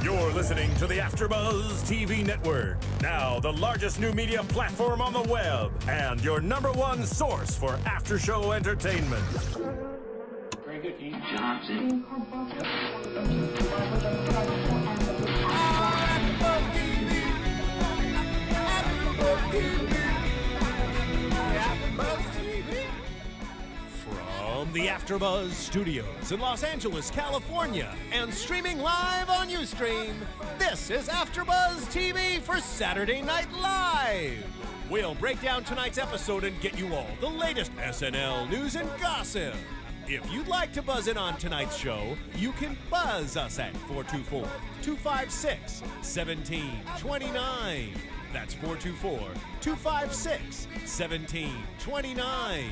You're listening to the AfterBuzz TV Network, now the largest new media platform on the web, and your #1 source for after-show entertainment. Very good, Keith Johnson. From the AfterBuzz Studios in Los Angeles, California, and streaming live on Ustream, this is AfterBuzz TV for Saturday Night Live. We'll break down tonight's episode and get you all the latest SNL news and gossip. If you'd like to buzz in on tonight's show, you can buzz us at 424-256-1729. That's 424-256-1729.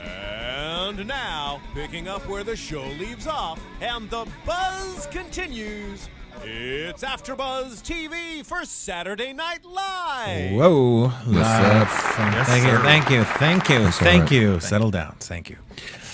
And now, picking up where the show leaves off and the buzz continues, it's AfterBuzz TV for Saturday Night Live. Whoa. Yes, Thank you. Settle down. Thank you.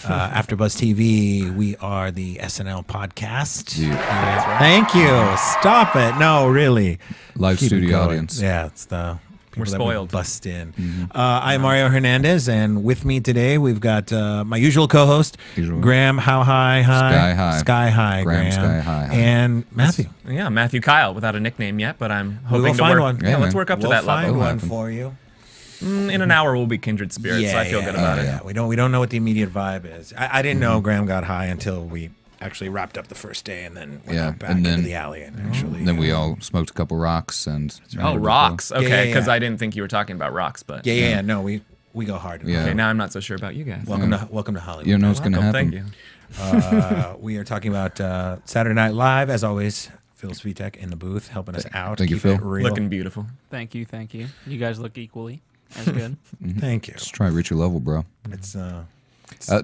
AfterBuzz TV, we are the SNL podcast. Yeah. Thank you. Stop it. No, really. Live Keep it studio going. audience. Yeah, it's the We're spoiled. Bust in. I'm Mario Hernandez, and with me today we've got my usual co-host, Graham. How high? Sky high. Graham. Sky high. And Matthew. Yeah, Matthew Kyle, without a nickname yet, but I'm We will hoping to find work. one. Yeah, let's work up to that level. We'll find one for you. In an hour, we'll be kindred spirits. So I feel good about it. Yeah, we don't know what the immediate vibe is. I didn't know Graham got high until we actually wrapped up the first day, and then went back into the alley and actually. Then we all smoked a couple rocks and. Oh, rocks. Okay, because Yeah. I didn't think you were talking about rocks, but Yeah. No, we go hard. Yeah. okay, now I'm not so sure about you guys. Welcome to Hollywood. You don't know what's going to Welcome, happen. thank you. We are talking about Saturday Night Live, as always. Phil Svitek in the booth helping us out. Thank you, Keep Phil. it real. Looking beautiful. Thank you. You guys look equally as good. Thank you. Just try to reach your level, bro. It's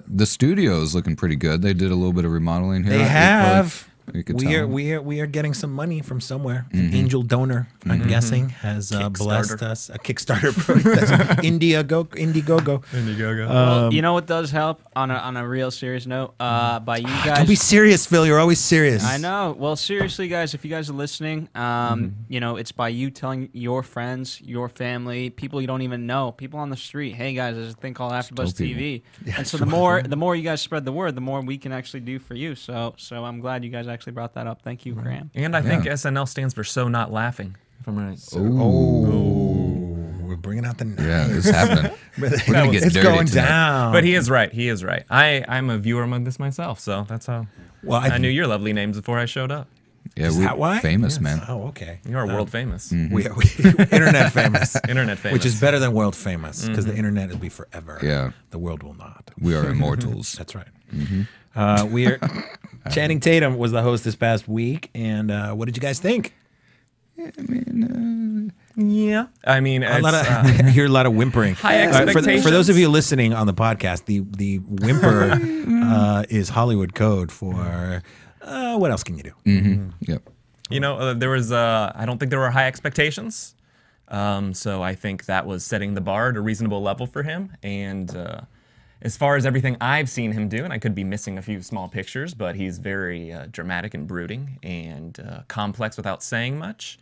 The studio is looking pretty good. They did a little bit of remodeling here. they have. You could We tell. are getting some money from somewhere. An angel donor, I'm guessing, has blessed Kickstarter. us. A Kickstarter program. Indiegogo. Well, you know what does help on a real serious note? By you guys. Don't be serious, Phil. You're always serious. I know. Well, seriously, guys, if you guys are listening, you know, it's by you telling your friends, your family, people you don't even know, people on the street, hey guys, there's a thing called AfterBuzz TV. And so the more you guys spread the word, the more we can actually do for you. So I'm glad you guys actually brought that up. Thank you, Graham. And I think SNL stands for So Not Laughing, if I'm right. We're bringing out the knife. Yeah, it's happening. We're gonna get It's dirty going tonight. down. But he is right. He is right. I'm a viewer of this myself, so that's how Well, I knew your lovely names before I showed up. Yeah, Is we're that why? famous, man. Oh, okay. You are world famous. We internet famous. Internet famous. Which is better than world famous, because the internet will be forever. Yeah. The world will not. We are immortals. That's right. We are. Channing Tatum was the host this past week, and what did you guys think? Yeah. I mean, A it's, lot of, I hear a lot of whimpering. High For expectations. those of you listening on the podcast, the whimper is Hollywood code for what else can you do? Yep. you know, there was, I don't think there were high expectations. So I think that was setting the bar at a reasonable level for him. And as far as everything I've seen him do, and I could be missing a few small pictures, but he's very dramatic and brooding and complex without saying much.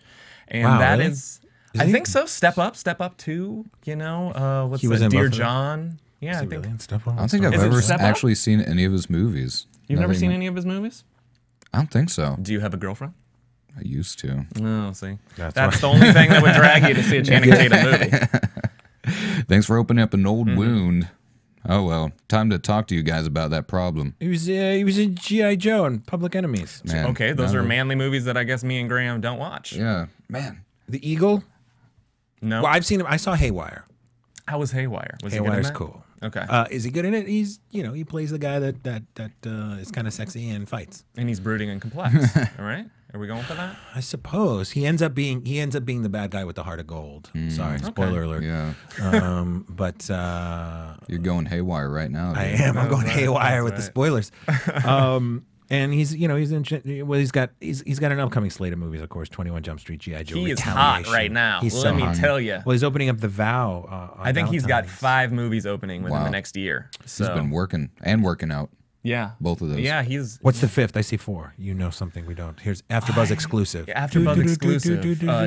And Wow, that really? is, I think so. Step Up 2, you know, what's He was in Dear both of them? John? Yeah, I think. Really? Stuff on I don't think I've Is it ever Step Up? actually seen any of his movies. You've never Nothing- seen any of his movies? I don't think so. Do you have a girlfriend? I used to. No, see. That's That's the only thing that would drag you to see a Channing Tatum movie. Thanks for opening up an old wound. Oh well, time to talk to you guys about that problem. He was in G.I. Joe and Public Enemies. Man, Okay, those no. are manly movies that I guess me and Graham don't watch. Yeah, man. The Eagle. No. Well, I've seen him. I saw Haywire. How was Haywire? Was he good in Haywire's that? cool. Okay. Is he good in it? He's, you know, he plays the guy that is kind of sexy and fights. And he's brooding and complex. All right. Are we going for that? I suppose he ends up being the bad guy with the heart of gold. Sorry, spoiler alert. Yeah, But you're going haywire right now. I dude. am. I'm going right, haywire that's with the right. spoilers. And he's, you know, he's got an upcoming slate of movies, of course. 21 Jump Street, G.I. Joe. He is hot Retaliation. right now. He's Let so me hot. tell you. Well, he's opening up The Vow. On I think he's got Valentine's. 5 movies opening within Wow. the next year. So He's been working and working out. Yeah. Both of those. Yeah, he's... What's the fifth? I see 4. You know something we don't. Here's AfterBuzz exclusive. AfterBuzz exclusive.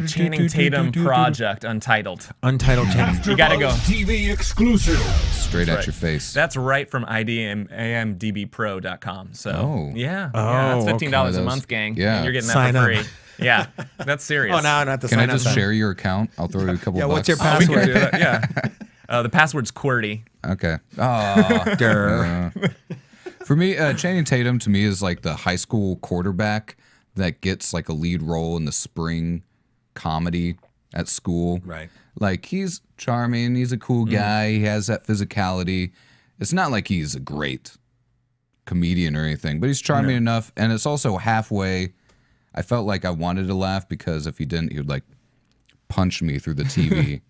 Channing Tatum Project Untitled. Untitled Channing. You gotta go. TV exclusive. Straight at your face. That's right from amdbpro.com. So, yeah. Oh, it's $15 a month, gang. Yeah. And you're getting that Sign for up. free. Yeah, that's serious. Oh, no, not the Can I sign up just thing. share your account? I'll throw you a couple Yeah, bucks. what's your Oh, we can password? do that, yeah. The password's QWERTY. Okay. Oh, Durr. for me, Channing Tatum to me is like the high school quarterback that gets like a lead role in the spring comedy at school. Right. Like he's charming. He's a cool guy. He has that physicality. It's not like he's a great comedian or anything, but he's charming enough. And it's also halfway. I felt like I wanted to laugh because if he didn't, he would like punch me through the TV.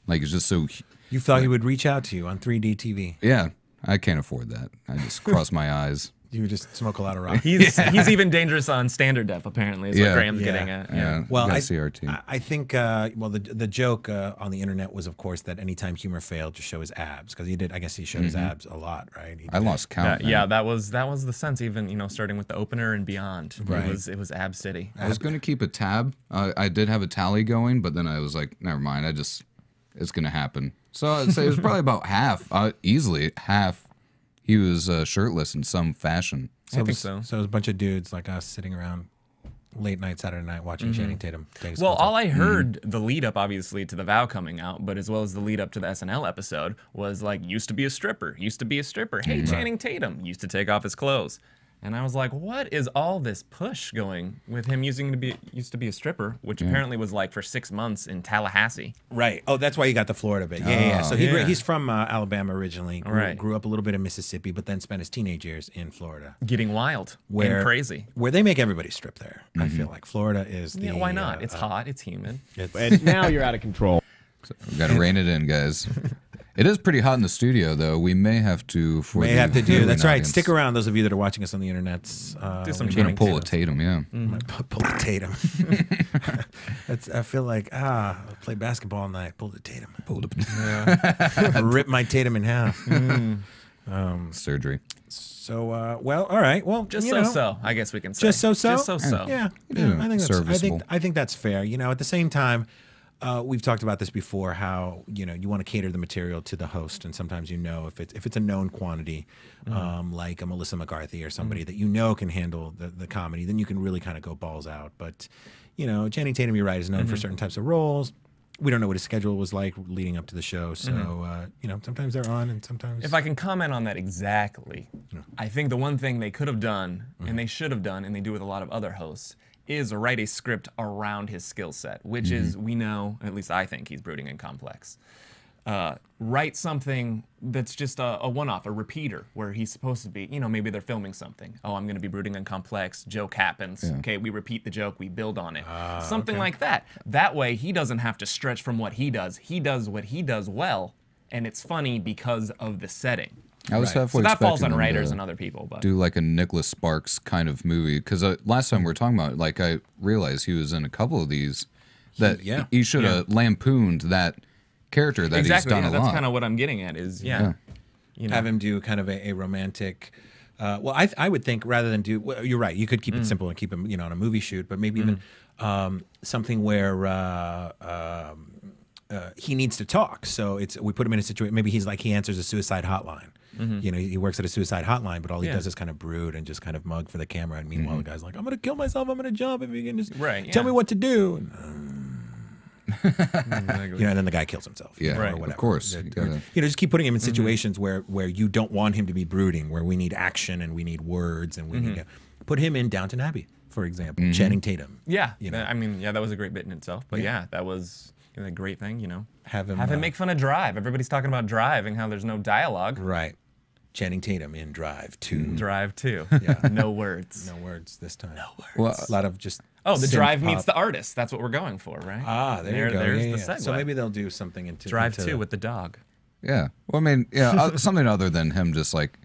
Like it's just so. You thought he would reach out to you on 3D TV. Yeah, I can't afford that. I just cross my eyes. You would just smoke a lot of rock. He's even dangerous on standard def, apparently, is what Graham's getting at. Yeah. Well, CRT. I think the joke on the internet was, of course, that anytime humor failed, just show his abs, because he did. I guess he showed his abs a lot, right? I lost count. Yeah, that was the sense. Even starting with the opener and beyond, Right. it was ab city. I was going to keep a tab. I did have a tally going, but then I was like, never mind. It's going to happen. So I'd say it was probably about half, easily half. He was shirtless in some fashion. So I think so. So it was a bunch of dudes like us sitting around late night Saturday night watching Channing Tatum. Well, all I heard the lead up, obviously, to The Vow coming out, but as well as the lead up to the SNL episode, was like, used to be a stripper. Hey, Channing Tatum used to take off his clothes. And I was like, what is all this push going with him used to be a stripper, which apparently was like for 6 months in Tallahassee. Right. Oh, that's why you got the Florida bit. Yeah. So he's from Alabama originally. Right. Grew up a little bit in Mississippi, but then spent his teenage years in Florida. Getting wild and crazy. Where they make everybody strip there. I feel like Florida is the... Yeah, why not? It's hot. It's humid. And now you're out of control. So we got to rein it in, guys. It is pretty hot in the studio, though. We may have to. That's right. Stick around, those of you that are watching us on the internet. Do some I'm going to pull a Tatum, yeah. Pull the Tatum. I feel like, play basketball all night. Pull the Tatum. Rip my Tatum in half. Surgery. So, all right. Well, just so, I guess we can say. Just so. Just so. Yeah. I think that's fair. At the same time, we've talked about this before, how you want to cater the material to the host, and sometimes if it's a known quantity, like a Melissa McCarthy or somebody that can handle the comedy, then you can really kind of go balls out. But Channing Tatum, you're right, is known for certain types of roles. We don't know what his schedule was like leading up to the show, so sometimes they're on, and sometimes. If I can comment on that exactly, I think the one thing they could have done, and they should have done, and they do with a lot of other hosts, is write a script around his skill set, which is, we know, at least I think he's brooding and complex. Write something that's just a one-off, a repeater, where he's supposed to be, maybe they're filming something. Oh, I'm going to be brooding and complex. Joke happens. Yeah. Okay, we repeat the joke. We build on it. Something like that. That way, he doesn't have to stretch from what he does. He does what he does well, and it's funny because of the setting. I was halfway so that falls on expecting them writers to and other people. But do like a Nicholas Sparks kind of movie, because last time we were talking about it, like I realized he was in a couple of these that he should have lampooned that character that he's done a lot. That's kind of what I'm getting at is have him do kind of a romantic. Well, I would think rather than do. Well, you're right. You could keep it simple and keep him on a movie shoot, but maybe even something where. He needs to talk, so we put him in a situation. Maybe he answers a suicide hotline. He works at a suicide hotline, but all he does is kind of brood and just kind of mug for the camera. And meanwhile, the guy's like, "I'm gonna kill myself. I'm gonna jump if you can just tell me what to do." And then the guy kills himself. Yeah, or whatever. Of course. Just keep putting him in situations where you don't want him to be brooding, where we need action and we need words and we need to put him in Downton Abbey, for example, Channing Tatum. Yeah, that was a great bit in itself. But that was. A great thing, Have him make fun of Drive. Everybody's talking about Drive and how there's no dialogue. Right. Channing Tatum in Drive 2. Drive 2. Yeah. No words. No words this time. No words. Well, a lot of just. Oh, the Drive meets the artist. That's what we're going for, right? There you go. There's the segue. So maybe they'll do something into Drive 2 with the dog. Yeah. Well, something other than him just like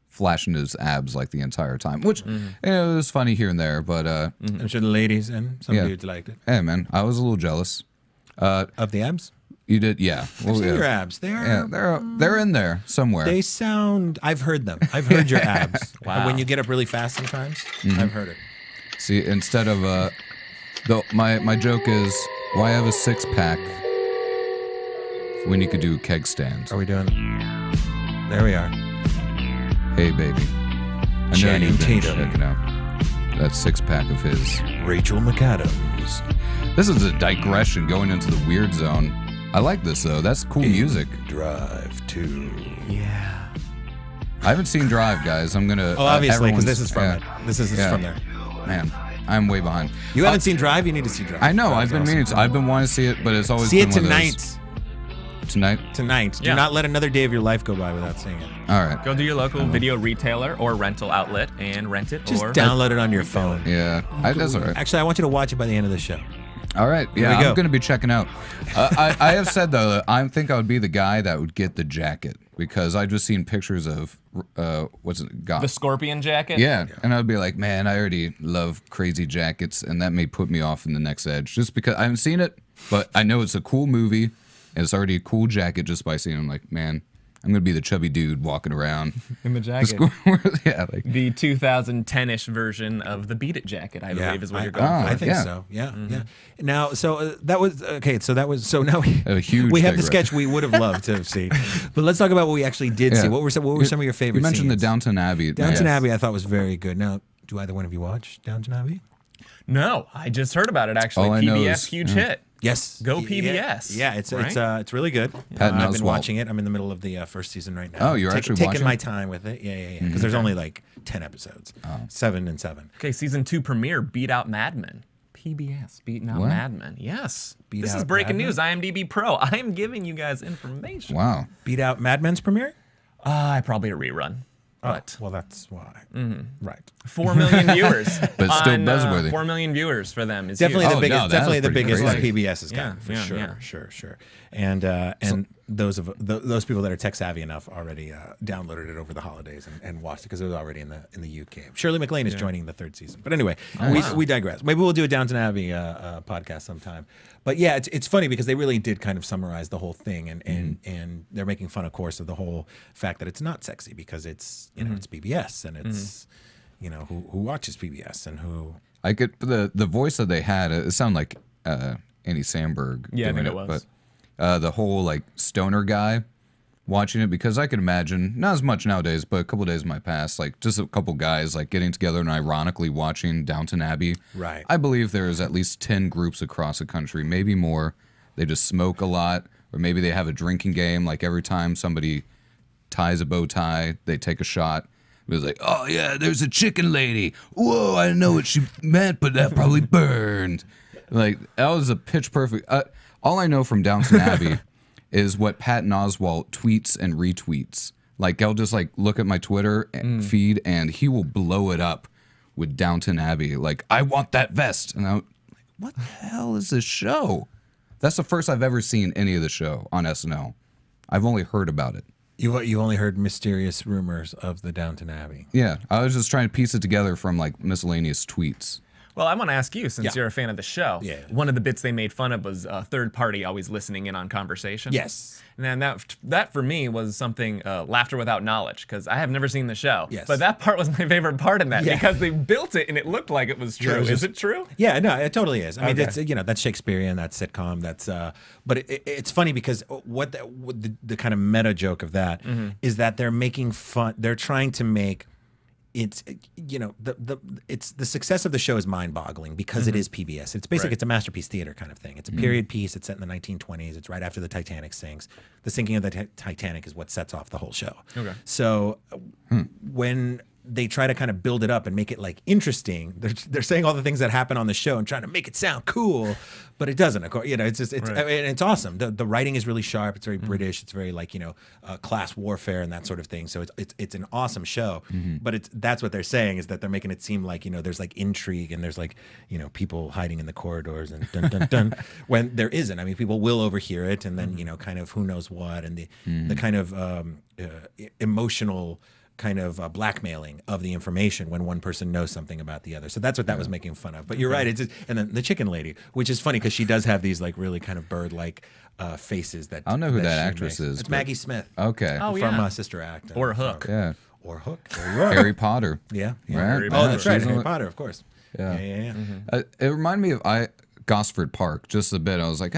flashing his abs like the entire time, which it was funny here and there, but I'm sure the ladies and some dudes liked it. Hey, man, I was a little jealous. Of the abs? You did, yeah. I've seen your abs. They're in there somewhere. They sound. I've heard them. I've heard your abs. Wow. When you get up really fast, sometimes I've heard it. See, instead of my joke is, why have a 6-pack when you could do keg stands? Are we doing? There we are. Hey, baby. I know Channing you've been Tatum. checking out that 6-pack of his. Rachel McAdams. This is a digression going into the weird zone. I like this though. That's cool music. Drive to. Yeah. I haven't seen Drive, guys. I'm gonna. Oh, obviously, because everyone's- this is from it. This is from there. Man, I'm way behind. You haven't seen Drive? You need to see Drive. I know. Drive's I've been awesome. meaning to. I've been wanting to see it, but it's always See been it one of tonight. those- Tonight. Tonight. Do Yeah. not let another day of your life go by without seeing it. All right. Go to your local video retailer or rental outlet and rent it. Just or download it on your phone. Yeah, that's all right. Actually, I want you to watch it by the end of the show. All right. Here Yeah, we go. I'm gonna be checking out. I have said though, that I think I would be the guy that would get the jacket because I've just seen pictures of what's it? the scorpion jacket. Yeah, and I'd be like, man, I already love crazy jackets, and that may put me off in the next edge just because I haven't seen it, but I know it's a cool movie, and it's already a cool jacket just by seeing it. I'm like, man, I'm gonna be the chubby dude walking around. in the The jacket. yeah, like The 2010-ish version of the Beat It jacket, I believe, is what you're going for. I think yeah. so. Yeah, yeah. Now, so that was okay. So that was so now we A huge we have the digression. sketch we would have loved to have seen, but let's talk about what we actually did see. Yeah. What were some of your favorite? You mentioned scenes? the Downton Abbey. Downton Yes. Abbey. I thought was very good. Now, do either one of you watch Downton Abbey? No, I just heard about it actually. All I know PBS, is- huge yeah. hit. Yes. Go Yeah, PBS, Yeah, it's right? it's really good. Patton I've been Oswalt. watching it. I'm in the middle of the first season right now. Oh, you're actually taking watching my it? time with it. Yeah. Because there's only like 10 episodes, 7 and 7. Okay, season 2 premiere, Beat Out Mad Men. PBS, beating out What? Mad Men. Yes. Beat This is Out breaking Mad news. IMDb Pro. I am giving you guys information. Wow. Beat out Mad Men's premiere. Probably a rerun. But Well, that's why. Right. 4 million viewers. But still on, buzzworthy. 4 million viewers for them is Definitely huge. the biggest. no, that definitely was the pretty biggest that crazy. PBS has Yeah, gotten for yeah, sure, yeah. sure. And those people that are tech savvy enough already downloaded it over the holidays and watched it because it was already in the UK. Shirley MacLaine is joining the 3rd season. But anyway, we digress. Maybe we'll do a Downton Abbey podcast sometime. But yeah, it's funny because they really did kind of summarize the whole thing, and they're making fun, of course, of the whole fact that it's not sexy because it's it's PBS and it's who watches PBS and who. I could the voice that they had. It sounded like Andy Samberg. Yeah, I doing think it was. But the whole like stoner guy watching it because I could imagine not as much nowadays, but a couple days might pass. Like just a couple guys like getting together and ironically watching Downton Abbey. Right. I believe there is at least 10 groups across the country, maybe more. They just smoke a lot, or maybe they have a drinking game. Like every time somebody ties a bow tie, they take a shot. It was like, oh yeah, there's a chicken lady. Whoa, I didn't know what she meant, but that probably burned. Like that was a pitch perfect. All I know from Downton Abbey is what Patton Oswalt tweets and retweets. Like I'll just like look at my Twitter feed and he will blow it up with Downton Abbey. Like I want that vest, and I'm like, what the hell is this show? That's the first I've ever seen any of the show on SNL. I've only heard about it. You only heard mysterious rumors of the Downton Abbey. Yeah, I was just trying to piece it together from like miscellaneous tweets. Well, I want to ask you, since Yeah. you're a fan of the show, Yeah. one of the bits they made fun of was a third party always listening in on conversation. Yes. And then that for me was something, laughter without knowledge, because I have never seen the show. Yes. But that part was my favorite part in that, Yeah. because they built it and it looked like it was true. it was Is just- it true? Yeah, no, it totally is. I mean, Okay. it's that's Shakespearean, that's sitcom, that's but it's funny because what the kind of meta joke of that is that they're making fun. They're trying to make it's it's the success of the show is mind-boggling because it is PBS. It's basically Right. it's a masterpiece theater kind of thing. It's a period piece. It's set in the 1920s. It's right after the Titanic sinks. The sinking of the Titanic is what sets off the whole show. Okay. So when they try to kind of build it up and make it like interesting, they're saying all the things that happen on the show and trying to make it sound cool, but it doesn't. Of course, it's just Right. I mean, it's awesome. The writing is really sharp. It's very British. It's very like class warfare and that sort of thing. So it's an awesome show. But that's what they're saying is that they're making it seem like there's like intrigue and there's like people hiding in the corridors and dun dun dun when there isn't. I mean, people will overhear it and then kind of who knows what and the kind of emotional kind of blackmailing of the information when one person knows something about the other. So that's what that was making fun of. But you're right. It's just, and then the chicken lady, which is funny because she does have these like really kind of bird-like faces. That I don't know who that she actress makes. is. It's but- Maggie Smith. Okay. Oh, From yeah. Sister Act. Or Hook. Yeah. Or Hook. There you are. Harry Potter. Yeah. Right? Oh, that's right. She's Harry on- Potter, of course. Yeah. Yeah. It reminded me of Gosford Park just a bit. I was like,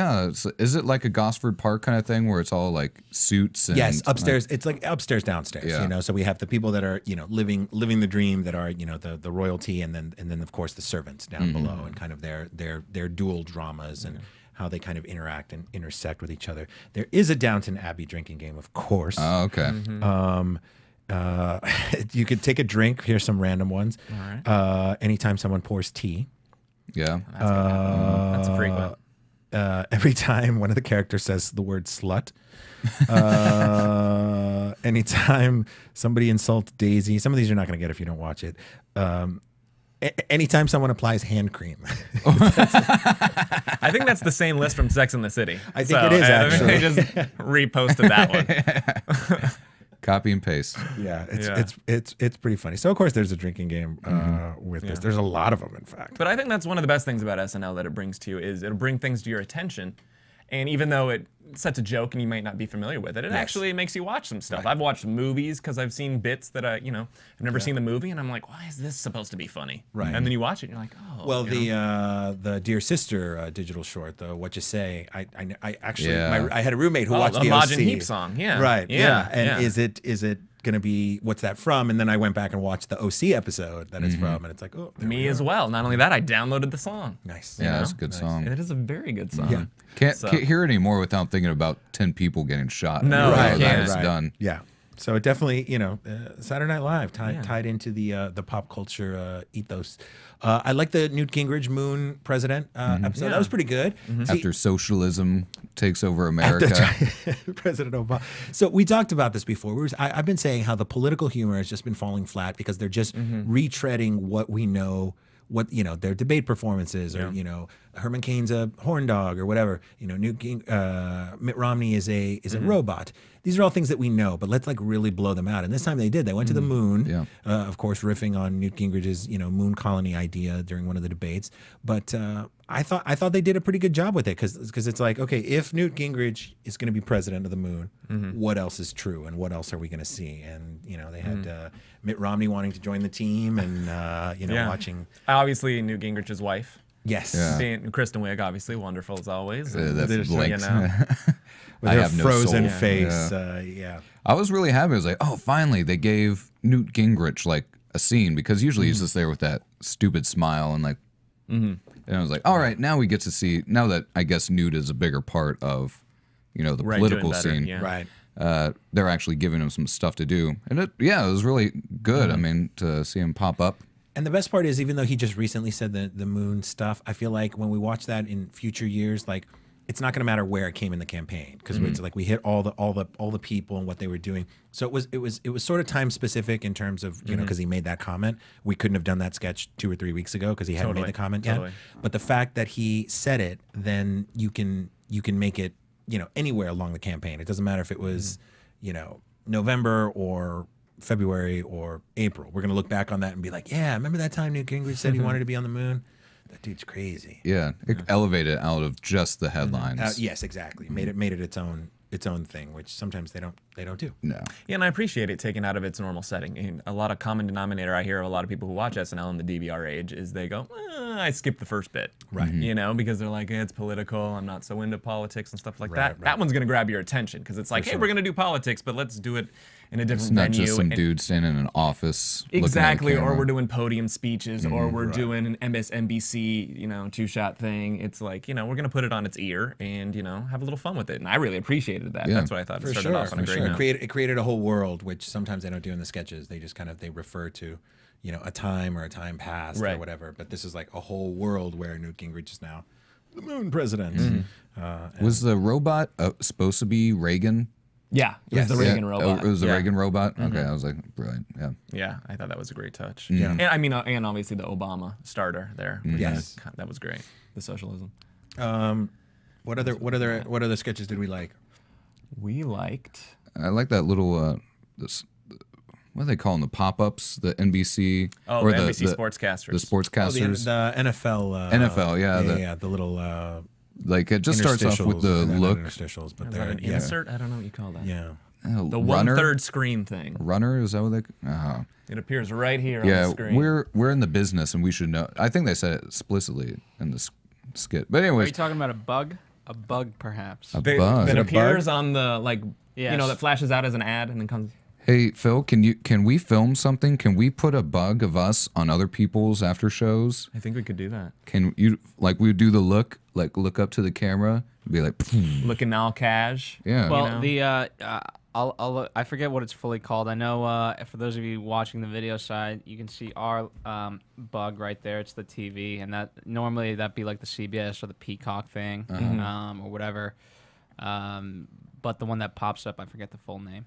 is it like a Gosford Park kind of thing where it's all like suits? And Yes, upstairs. It's like upstairs, downstairs. Yeah. You know, so we have the people that are living the dream, that are the royalty, and then of course the servants down below, and kind of their dual dramas and how they kind of interact and intersect with each other. There is a Downton Abbey drinking game, of course. Oh, okay. You could take a drink. Here's some random ones. All right. Anytime someone pours tea. Yeah. That's a frequent. Every time one of the characters says the word slut. Anytime somebody insults Daisy. Some of these you're not going to get if you don't watch it. Anytime someone applies hand cream. I think that's the same list from Sex and the City. I think it is, actually. They just reposted that one. Copy and paste. Yeah, Yeah. it's pretty funny. So of course there's a drinking game with this. There's a lot of them, in fact. But I think that's one of the best things about SNL that it brings to you is it'll bring things to your attention. And even though it sets a joke and you might not be familiar with it, it actually makes you watch some stuff. I've watched movies because I've seen bits that I've never seen the movie, and I'm like, why is this supposed to be funny? Right. And then you watch it, and you're like, oh. Well, the Dear Sister digital short, though, What You Say, I actually Yeah. I had a roommate who Oh, watched the the Imogen OC. Heap song, yeah. Right. Yeah, And yeah. is it going to be, what's that from? And then I went back and watched the OC episode that it's from, and it's like, oh, there Me we as are. well. Not only that, I downloaded the song. Nice. Yeah, that's a good song. It is a very good song. Yeah. Can't So- hear it anymore without thinking about 10 people getting shot. No, Right, you that can't. it's done. Yeah. So it definitely, Saturday Night Live tied into the pop culture ethos. I like the Newt Gingrich Moon President episode. That was pretty good. See, After socialism takes over America. President Obama. So we talked about this before. I've been saying how the political humor has just been falling flat because they're just retreading what we know, what their debate performances, or Herman Cain's a horn dog or whatever. Mitt Romney is a robot. These are all things that we know, but let's like really blow them out. And this time they did. They went to the moon, Yeah. of course, riffing on Newt Gingrich's moon colony idea during one of the debates. But I thought they did a pretty good job with it because it's like, okay, if Newt Gingrich is going to be president of the moon, what else is true and what else are we going to see? And they had Mitt Romney wanting to join the team, and watching. Obviously, Newt Gingrich's wife. Yes. Yeah. Being Kristen Wiig, obviously wonderful as always. That's There's, blinked. With I her have no frozen soul. face. Yeah. I was really happy. I was like, oh, finally, they gave Newt Gingrich like a scene, because usually he's just there with that stupid smile and like. And I was like, all right, now we get to see. Now that I guess Newt is a bigger part of, the Right, political doing better, scene. yeah. Right. They're actually giving him some stuff to do, and it was really good. I mean, to see him pop up. And the best part is, even though he just recently said the moon stuff, I feel like when we watch that in future years, like it's not going to matter where it came in the campaign, because it's like we hit all the people and what they were doing. So it was sort of time specific in terms of because he made that comment. We couldn't have done that sketch 2 or 3 weeks ago because he hadn't made the comment yet. But the fact that he said it, then you can make it anywhere along the campaign. It doesn't matter if it was November or February or April. We're gonna look back on that and be like, yeah, remember that time Newt Gingrich said he wanted to be on the moon? That dude's crazy. Yeah, it elevated out of just the headlines. Yes, exactly. Made it its own thing, which sometimes they don't do. No. Yeah, and I appreciate it taken out of its normal setting. And a lot of common denominator I hear of a lot of people who watch SNL in the DVR age is they go, I skipped the first bit. Right. Because they're like, it's political, I'm not so into politics and stuff like that. Right. That one's going to grab your attention because it's like, hey, we're going to do politics, but let's do it in a different It's not venue. just some and- dude standing in an office. Exactly, looking at the or camera. we're doing podium speeches, or we're doing an MSNBC, two-shot thing. It's like, we're gonna put it on its ear and have a little fun with it. And I really appreciated that. Yeah. That's what I thought. It started off on a great note. It created a whole world, which sometimes they don't do in the sketches. They just they refer to, a time or a time past or Right. whatever. But this is like a whole world where Newt Gingrich is now the moon president. Was the robot supposed to be Reagan? Yeah, it was the Yeah. Reagan robot. Oh, it was the Yeah. Reagan robot? Okay, I was like, brilliant. Yeah. Yeah, I thought that was a great touch. Yeah. And I mean, and obviously the Obama starter there. Yes. that was great. The socialism. What other sketches did we like? We liked. I like that little what do they call them? The pop-ups, the NBC Oh, the NBC sportscasters. The sportscasters. The NFL. NFL, yeah. The little. Like it just starts off with the look. Interstitials, but Is that an insert? I don't know what you call that. Yeah. The runner? 1/3 screen thing. Runner, is that what they? It appears right here on the Yeah, screen. we're in the business and we should know. I think they said it explicitly in the skit. But Are anyways, you talking about a bug? A bug, perhaps. a bug. That appears on the Yes. that flashes out as an ad and then comes. Hey Phil, can we film something? Can we put a bug of us on other people's after shows? I think we could do that. Can you we would do the look up to the camera and be like, Looking all cash. yeah. Well, I'll look, I forget what it's fully called. I know for those of you watching the video side, you can see our bug right there. It's the TV, and that normally that'd be like the CBS or the Peacock thing, or whatever. But the one that pops up, I forget the full name.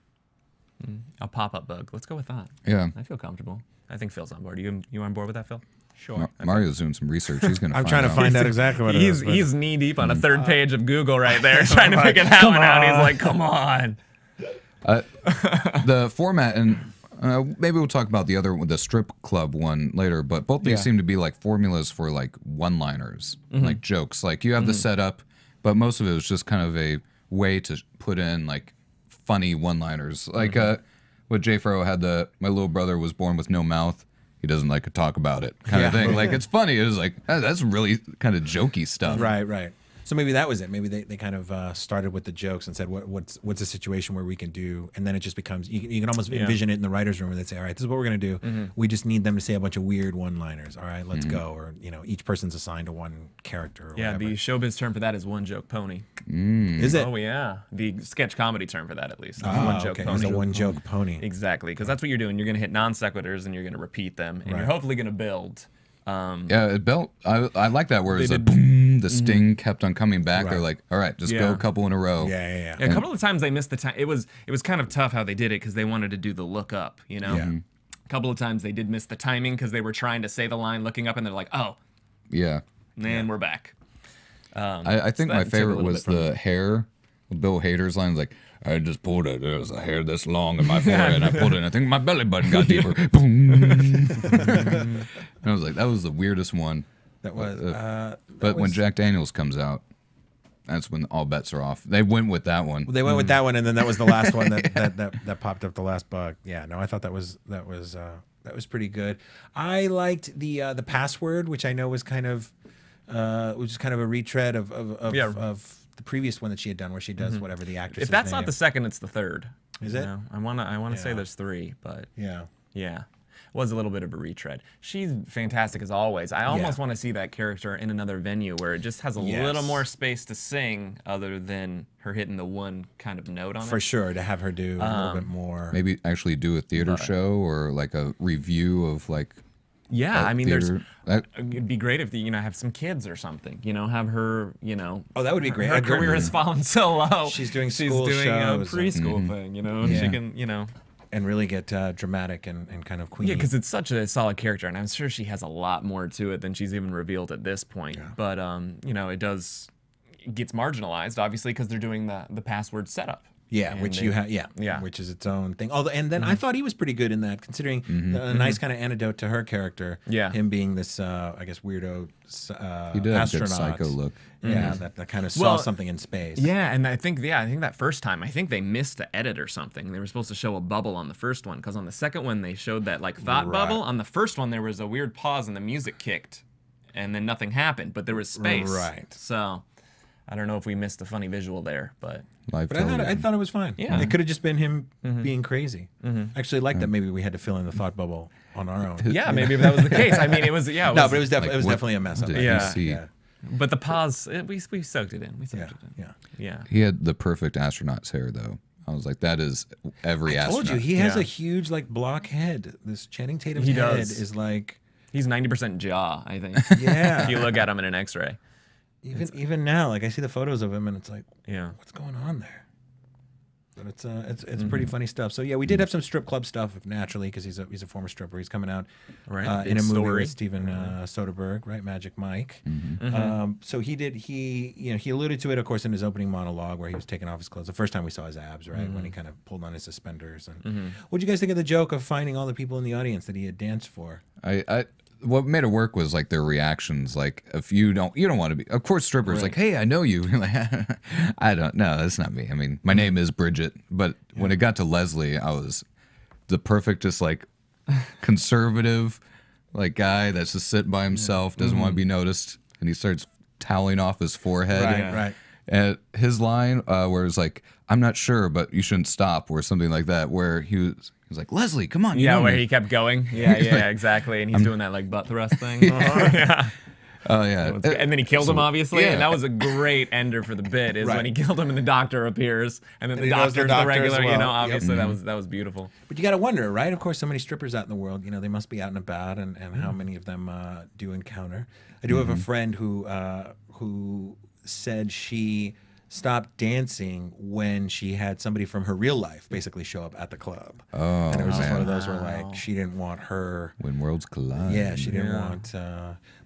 A pop-up bug. Let's go with that. Yeah. I feel comfortable. I think Phil's on board. You on board with that, Phil? Sure. Mario's doing some research. He's gonna. I'm trying to find out exactly what it is. but- He's knee deep on a third page of Google right there, trying to figure that one out. He's like, come on. The format, and maybe we'll talk about the strip club one later, but both these seem to be like formulas for like one-liners, like jokes. Like you have the setup, but most of it was just kind of a way to put in like funny one-liners. Like what Jay Farrow had, my little brother was born with no mouth. He doesn't like to talk about it kind of thing. Like it's funny. It was like, that's really kind of jokey stuff. Right. So maybe that was it. Maybe they kind of started with the jokes and said, what's a situation where we can do, and then it just becomes, you can almost envision it in the writer's room where they'd say, all right, this is what we're going to do. We just need them to say a bunch of weird one-liners. All right, let's go. Or, each person's assigned to one character. Or whatever. The showbiz term for that is one joke pony. Is it? Oh, yeah. The sketch comedy term for that, at least. Oh, one joke okay. pony. It's a one-joke pony. Exactly, because that's what you're doing. You're going to hit non sequiturs and you're going to repeat them, and you're hopefully going to build. Yeah, it built. I like that where it's like boom, the sting kept on coming back. They're like, all right, just go a couple in a row. Yeah. A couple of times they missed the time. It was kind of tough how they did it because they wanted to do the look up. A couple of times they did miss the timing because they were trying to say the line looking up, and they're like, oh, Yeah. and we're back. I think my favorite was the hair. Bill Hader's line was like, I just pulled it. There was a hair this long in my forehead, and I pulled it, and I think my belly button got deeper. Boom. And I was like, that was the weirdest one. That was. But when Jack Daniels comes out, that's when all bets are off. They went with that one. They went with that one, and then that was the last one that popped up, the last bug. Yeah, no, I thought that was pretty good. I liked the password, which I know was kind of a retread of the previous one that she had done, where she does whatever the actress. If that's not the second, it's the third. Is it? I wanna say there's three, but yeah. Was a little bit of a retread. She's fantastic as always. I almost want to see that character in another venue where it just has a little more space to sing, other than her hitting the one kind of note on it. For sure, to have her do a little bit more. Maybe actually do a theater show or like a review of like. Yeah, I mean, theater. It'd be great if have some kids or something. Have her. Oh, that would be great. Her career has fallen so low. She's doing a preschool thing. And she can and really get dramatic and kind of queenie. Yeah, because it's such a solid character, and I'm sure she has a lot more to it than she's even revealed at this point. Yeah. But it gets marginalized, obviously, because they're doing the password setup. Yeah, and which is its own thing. Although, and then I thought he was pretty good in that, considering a nice kind of antidote to her character. Yeah, him being this, I guess, weirdo he did astronaut. Have a good psycho look. Yeah, that kind of saw something in space. Yeah, and I think that first time, I think they missed the edit or something. They were supposed to show a bubble on the first one, because on the second one they showed that thought bubble. On the first one there was a weird pause and the music kicked, and then nothing happened, but there was space. Right. So I don't know if we missed a funny visual there, but I thought it was fine. Yeah, it could have just been him being crazy. I actually like that. Maybe we had to fill in the thought bubble on our own. Yeah, maybe if that was the case. I mean, it was but it was definitely a mess up. Yeah. But the pause, we soaked it in. Yeah. He had the perfect astronaut's hair, though. I was like, that is every astronaut. I told you, he has a huge block head. This Channing Tatum's head is like. He's 90% jaw, I think. Yeah. If you look at him in an X-ray. Even now, I see the photos of him, and it's like, what's going on there? But it's pretty funny stuff. So yeah, we did have some strip club stuff naturally because he's a former stripper. He's coming out in a movie with Steven Soderbergh, right? Magic Mike. So he alluded to it, of course, in his opening monologue where he was taking off his clothes. The first time we saw his abs, right, when he kind of pulled on his suspenders. And what do you guys think of the joke of finding all the people in the audience that he had danced for? What made it work was like their reactions. Like if you don't want to be, of course, strippers like, hey, I know you. You're like, I don't know, that's not me. I mean, my name is Bridget, but when it got to Leslie, I was the perfect, just like conservative, like guy that's just sitting by himself, doesn't want to be noticed, and he starts toweling off his forehead. Right. And his line, where it's like, I'm not sure, but you shouldn't stop, or something like that, where he was like, Leslie, come on. Yeah, where he kept going. Yeah, exactly. And he's doing that like butt thrust thing. Yeah. Oh, yeah. And then he killed him, obviously. Yeah. And that was a great ender for the bit, is when he killed him and the doctor appears. And then the doctor's the regular, well. Obviously that was beautiful. But you got to wonder, right? Of course, so many strippers out in the world, they must be out and about, and how many of them do encounter. I do have a friend who said she stopped dancing when she had somebody from her real life basically show up at the club. Oh, and it was just one of those where like she didn't want her. When worlds collide. Yeah, she didn't want.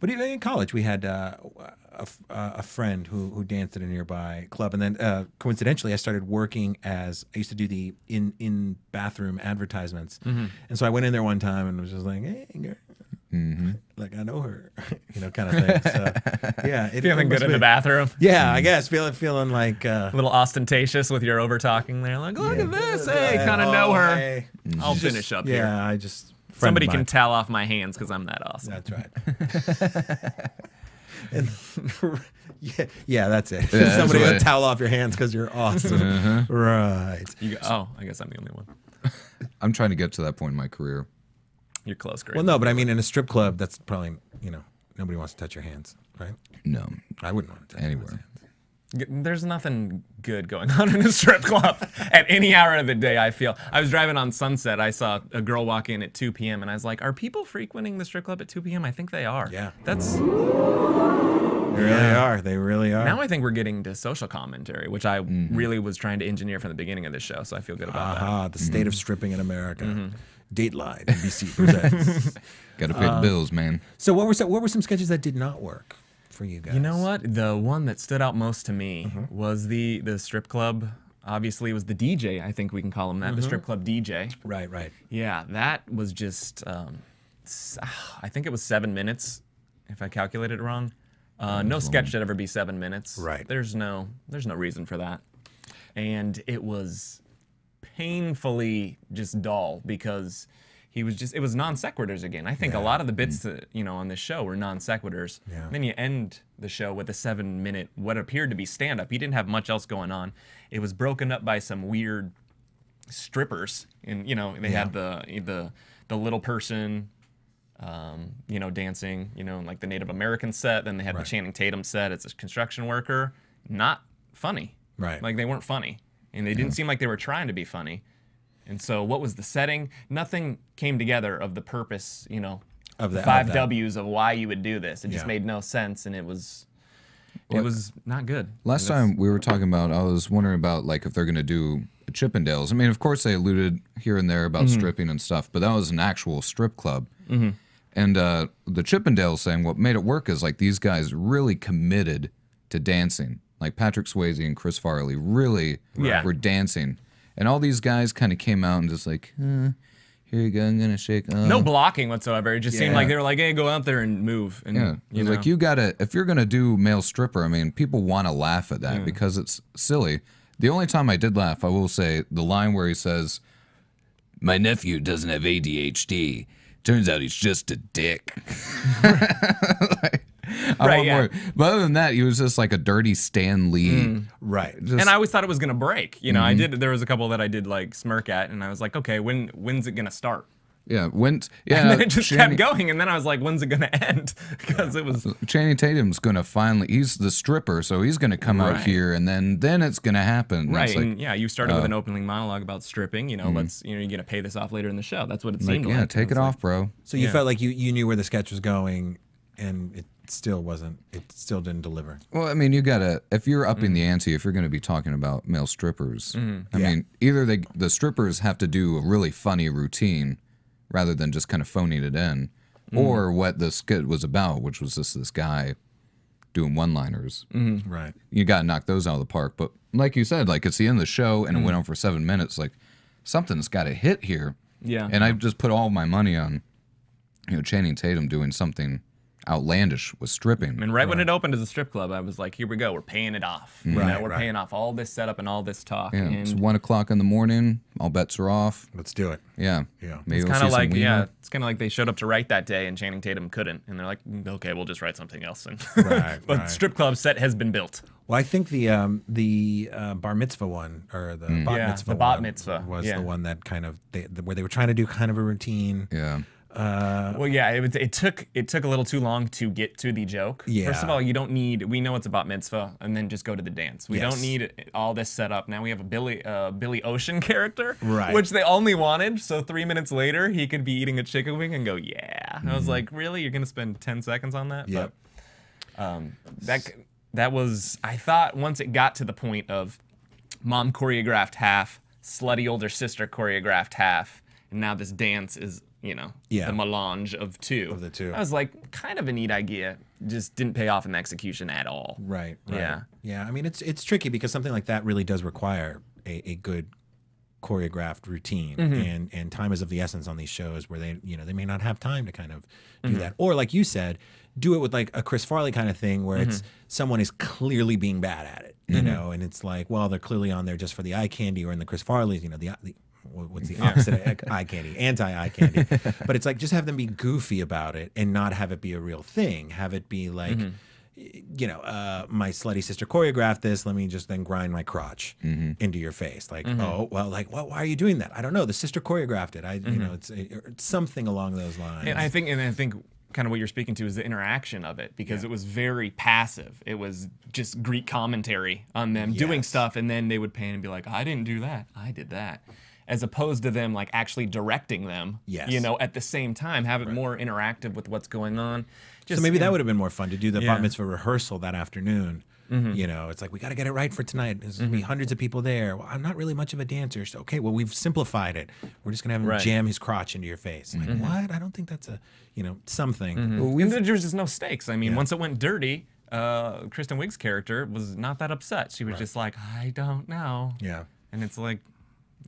But even in college, we had a friend who danced at a nearby club, and then coincidentally, I started working I used to do the in bathroom advertisements, and so I went in there one time and was just like, hey, girl. Like I know her, kind of thing. So, yeah, feeling good in the bathroom. Yeah, I guess feeling like a little ostentatious with your over talking there. Like, look at this. Hey, kind of know her. Hey. I'll finish up here. Yeah, I just somebody can towel off my hands because I'm that awesome. That's right. Yeah, that's it. Yeah, somebody will towel off your hands because you're awesome. Right. I guess I'm the only one. I'm trying to get to that point in my career. You're close, Greg. Well, no, but I mean, in a strip club, that's probably, nobody wants to touch your hands, right? No. I wouldn't want to touch anywhere. There's nothing good going on in a strip club at any hour of the day, I feel. I was driving on Sunset. I saw a girl walk in at 2 p.m. and I was like, are people frequenting the strip club at 2 p.m.? I think they are. Yeah. They really are. They really are. Now I think we're getting to social commentary, which I really was trying to engineer from the beginning of this show, so I feel good about that. The state of stripping in America. Dateline, NBC presents. Got to pay the bills, man. So what were some sketches that did not work for you guys? You know what? The one that stood out most to me was the strip club. Obviously, it was the DJ. I think we can call him that. The strip club DJ. Right. Yeah, that was just. I think it was 7 minutes, if I calculated it wrong. No sketch should ever be 7 minutes. Right. There's no reason for that, and it was painfully just dull because it was non sequiturs again. I think a lot of the bits on this show were non sequiturs. Yeah. Then you end the show with a 7 minute what appeared to be stand up. He didn't have much else going on. It was broken up by some weird strippers, and they had the little person, dancing, like the Native American set. Then they had the Channing Tatum set. It's a construction worker. Not funny. Right. Like they weren't funny. And they didn't seem like they were trying to be funny. And so what was the setting? Nothing came together of the purpose, of the five W's of why you would do this. It just made no sense, and it was not good. Last time we were talking about, I was wondering about like if they're going to do Chippendales. I mean, of course they alluded here and there about stripping and stuff, but that was an actual strip club. And the Chippendales thing, what made it work is like these guys really committed to dancing. Like Patrick Swayze and Chris Farley really were dancing. And all these guys kind of came out and just like, here you go, I'm going to shake. No blocking whatsoever. It just seemed like they were like, hey, go out there and move. And, like you got to, if you're going to do male stripper, I mean, people want to laugh at that because it's silly. The only time I did laugh, I will say, the line where he says, my nephew doesn't have ADHD. Turns out he's just a dick. But other than that, he was just like a dirty Stan Lee. Right. And I always thought it was gonna break. There was a couple that I did like smirk at, and I was like, okay, when's it gonna start? And then it just kept going, and then I was like, when's it gonna end? Because it was Channing Tatum's gonna he's the stripper, so he's gonna come out here, and then it's gonna happen. Right. And you started with an opening monologue about stripping. You're gonna pay this off later in the show. That's what it seemed like. Yeah, take it off, bro. So you felt like you knew where the sketch was going, and it still wasn't. It still didn't deliver. Well, I mean, you gotta, if you're upping the ante, if you're going to be talking about male strippers, I mean, either the strippers have to do a really funny routine rather than just kind of phoning it in, or what the skit was about, which was just this guy doing one-liners. Right. You got to knock those out of the park. But like you said, like it's the end of the show and it went on for 7 minutes. Like something's got to hit here. Yeah. And I just put all my money on, Channing Tatum doing something outlandish with stripping. And when it opened as a strip club, I was like, here we go, we're paying it off. We're paying off all this setup and all this talk. Yeah, and it's 1 o'clock in the morning. All bets are off. Let's do it. Yeah. Maybe it's we'll kind of see some like, Wiener. it's kind of like they showed up to write that day and Channing Tatum couldn't. And they're like, okay, we'll just write something else. And but strip club set has been built. Well, I think the bar mitzvah one, or the bat mitzvah, the bat one mitzvah was the one that kind of where they were trying to do kind of a routine. Yeah. Well, yeah, it took a little too long to get to the joke. Yeah. First of all, you don't need. We know it's about mitzvah, and then just go to the dance. We don't need all this setup. Now we have a Billy Ocean character, Right. which they only wanted. So 3 minutes later, he could be eating a chicken wing and go, yeah. I was like, really? You're gonna spend 10 seconds on that? Yep. But, that was. I thought once it got to the point of mom choreographed half, slutty older sister choreographed half, and now this dance is. The melange of two. Of the two. I was like, kind of a neat idea. Just didn't pay off in execution at all. Right. Yeah. Yeah. I mean, it's tricky because something like that really does require a good choreographed routine, and time is of the essence on these shows where they may not have time to kind of do that, or like you said, do it with like a Chris Farley kind of thing where it's someone is clearly being bad at it, and it's like, well, they're clearly on there just for the eye candy, or in the Chris Farley's, what's the opposite of eye candy? Anti-eye candy. But it's like, just have them be goofy about it and not have it be a real thing. Have it be like, my slutty sister choreographed this. Let me just then grind my crotch into your face. Like, oh, well, like, why are you doing that? I don't know. The sister choreographed it. It's something along those lines. And I think kind of what you're speaking to is the interaction of it, because it was very passive. It was just Greek commentary on them doing stuff, and then they would pan and be like, I didn't do that. I did that. As opposed to them like actually directing them, at the same time, have it more interactive with what's going on. So maybe that would have been more fun to do the bat mitzvah rehearsal that afternoon. It's like, we got to get it right for tonight. There's going to be hundreds of people there. Well, I'm not really much of a dancer. So, okay, well, we've simplified it. We're just going to have him jam his crotch into your face. Like, what? I don't think that's something. Well, there was just no stakes. I mean, once it went dirty, Kristen Wiig's character was not that upset. She was just like, I don't know. Yeah. And it's like,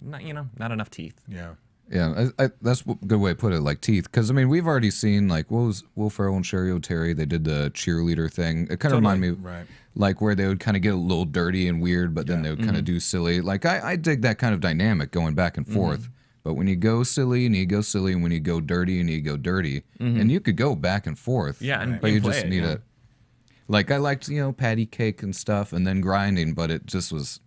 not enough teeth. Yeah. Yeah, that's a good way to put it, like teeth. Because, I mean, we've already seen, like, what was Will Ferrell and Sherry O'Terry? They did the cheerleader thing. It kind of reminded me, like, where they would kind of get a little dirty and weird, but then they would kind of do silly. Like, I dig that kind of dynamic going back and forth. But when you go silly, and you go silly, and when you go dirty, and you go dirty, and you could go back and forth. Yeah, and but you just need a... Like, I liked, patty cake and stuff, and then grinding, but it just was...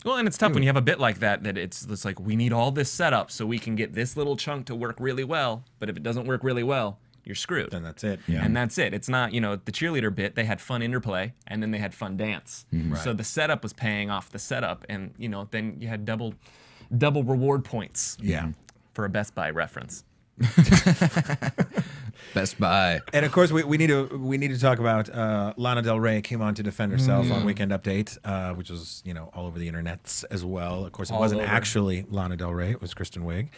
Well, and it's tough when you have a bit like that it's like, we need all this setup so we can get this little chunk to work really well, but if it doesn't work really well, you're screwed. Then that's it. Yeah. And that's it. It's not, the cheerleader bit, they had fun interplay, and then they had fun dance. So the setup was paying off the setup, and, then you had double reward points. Yeah. For a Best Buy reference. Best Buy. And of course, we need to talk about Lana Del Rey came on to defend herself on Weekend Update, which was all over the internets as well. Of course, it wasn't actually Lana Del Rey; it was Kristen Wiig,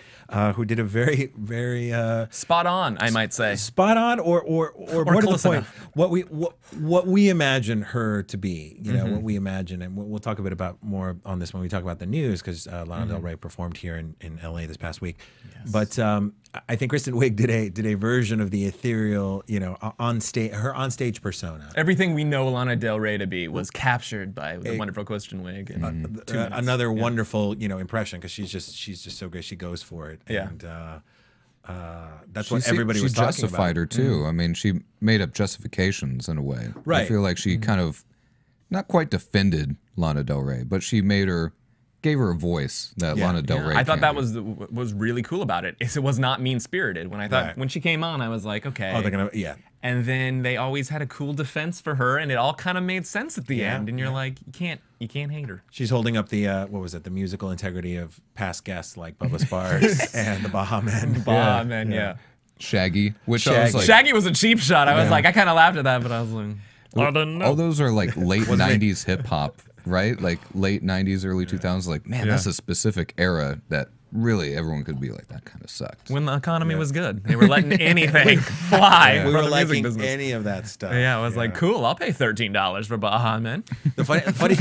who did a very, very spot on, I might say, spot on, or more to the point, enough. what we imagine her to be. What we imagine, and we'll talk a bit about more on this when we talk about the news, because Lana Del Rey performed here in LA this past week. Yes. But I think Kristen Wiig did a version of the ethereal, on stage, her onstage persona. Everything we know Lana Del Rey to be was captured by the wonderful Kristen Wiig. Another wonderful, impression, because she's just so good. She goes for it. Yeah. And that's what everybody was talking about. She justified her too. I mean, she made up justifications in a way. Right. I feel like she kind of not quite defended Lana Del Rey, but she gave her a voice that Lana Del Rey. I thought that was really cool about it. It was not mean spirited. When she came on, I was like, okay. Oh, they're gonna And then they always had a cool defense for her, and it all kind of made sense at the end. And you're like, you can't hate her. She's holding up the the musical integrity of past guests like Bubba Sparks and the Baha Men. Baha Men, yeah. Shaggy, which I was like, Shaggy was a cheap shot. I was like, I kind of laughed at that, but I was like, I don't know. all those are like late 90s hip hop, right? Like late 90s, early 2000s. Like, man, that's a specific era that really everyone could be like, that kind of sucked. When the economy was good, they were letting anything fly. We for were the music liking business. any of that stuff. Yeah, I was like, cool. I'll pay $13 for Baha Men. The funny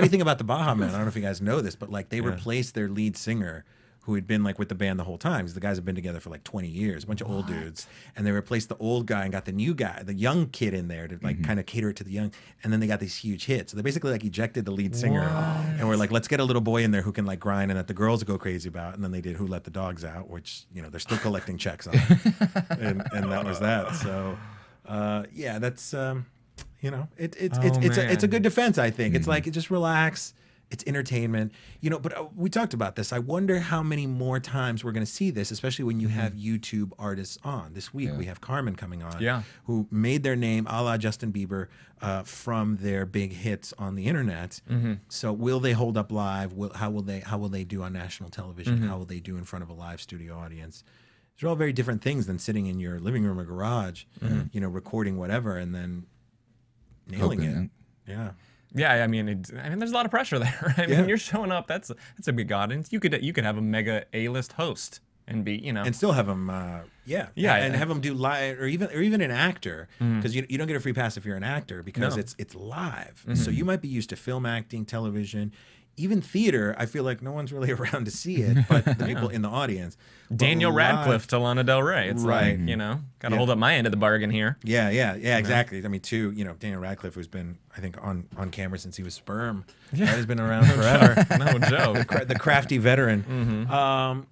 thing about the Baha Men, I don't know if you guys know this, but like they replaced their lead singer, who had been like with the band the whole time. Because the guys have been together for like 20 years, a bunch of old dudes, and they replaced the old guy and got the new guy, the young kid in there to like kind of cater it to the young. And then they got these huge hits. So they basically like ejected the lead singer, and we're like, let's get a little boy in there who can like grind and that the girls go crazy about. And then they did Who Let the Dogs Out, which they're still collecting checks on, and that was that. So yeah, that's it's a good defense, I think. It's like, just relax. It's entertainment, but we talked about this. I wonder how many more times we're going to see this, especially when you have YouTube artists on. This week we have Carmen coming on, who made their name a la Justin Bieber from their big hits on the internet. So will they hold up live? How will they do on national television? How will they do in front of a live studio audience? These are all very different things than sitting in your living room or garage, recording whatever and then nailing it. Yeah. Yeah, I mean, there's a lot of pressure there. I mean, you're showing up. That's a big audience. You could have a mega A-list host and be, and still have them, and have them do live, or even an actor, because you don't get a free pass if you're an actor because it's live. So you might be used to film acting, television, even theater. I feel like no one's really around to see it, but the people in the audience. Daniel Radcliffe to Lana Del Rey. It's like, got to hold up my end of the bargain here. Yeah, exactly. I mean, too, Daniel Radcliffe, who's been, I think, on camera since he was sperm. Yeah. He's been around forever. No joke. The crafty veteran.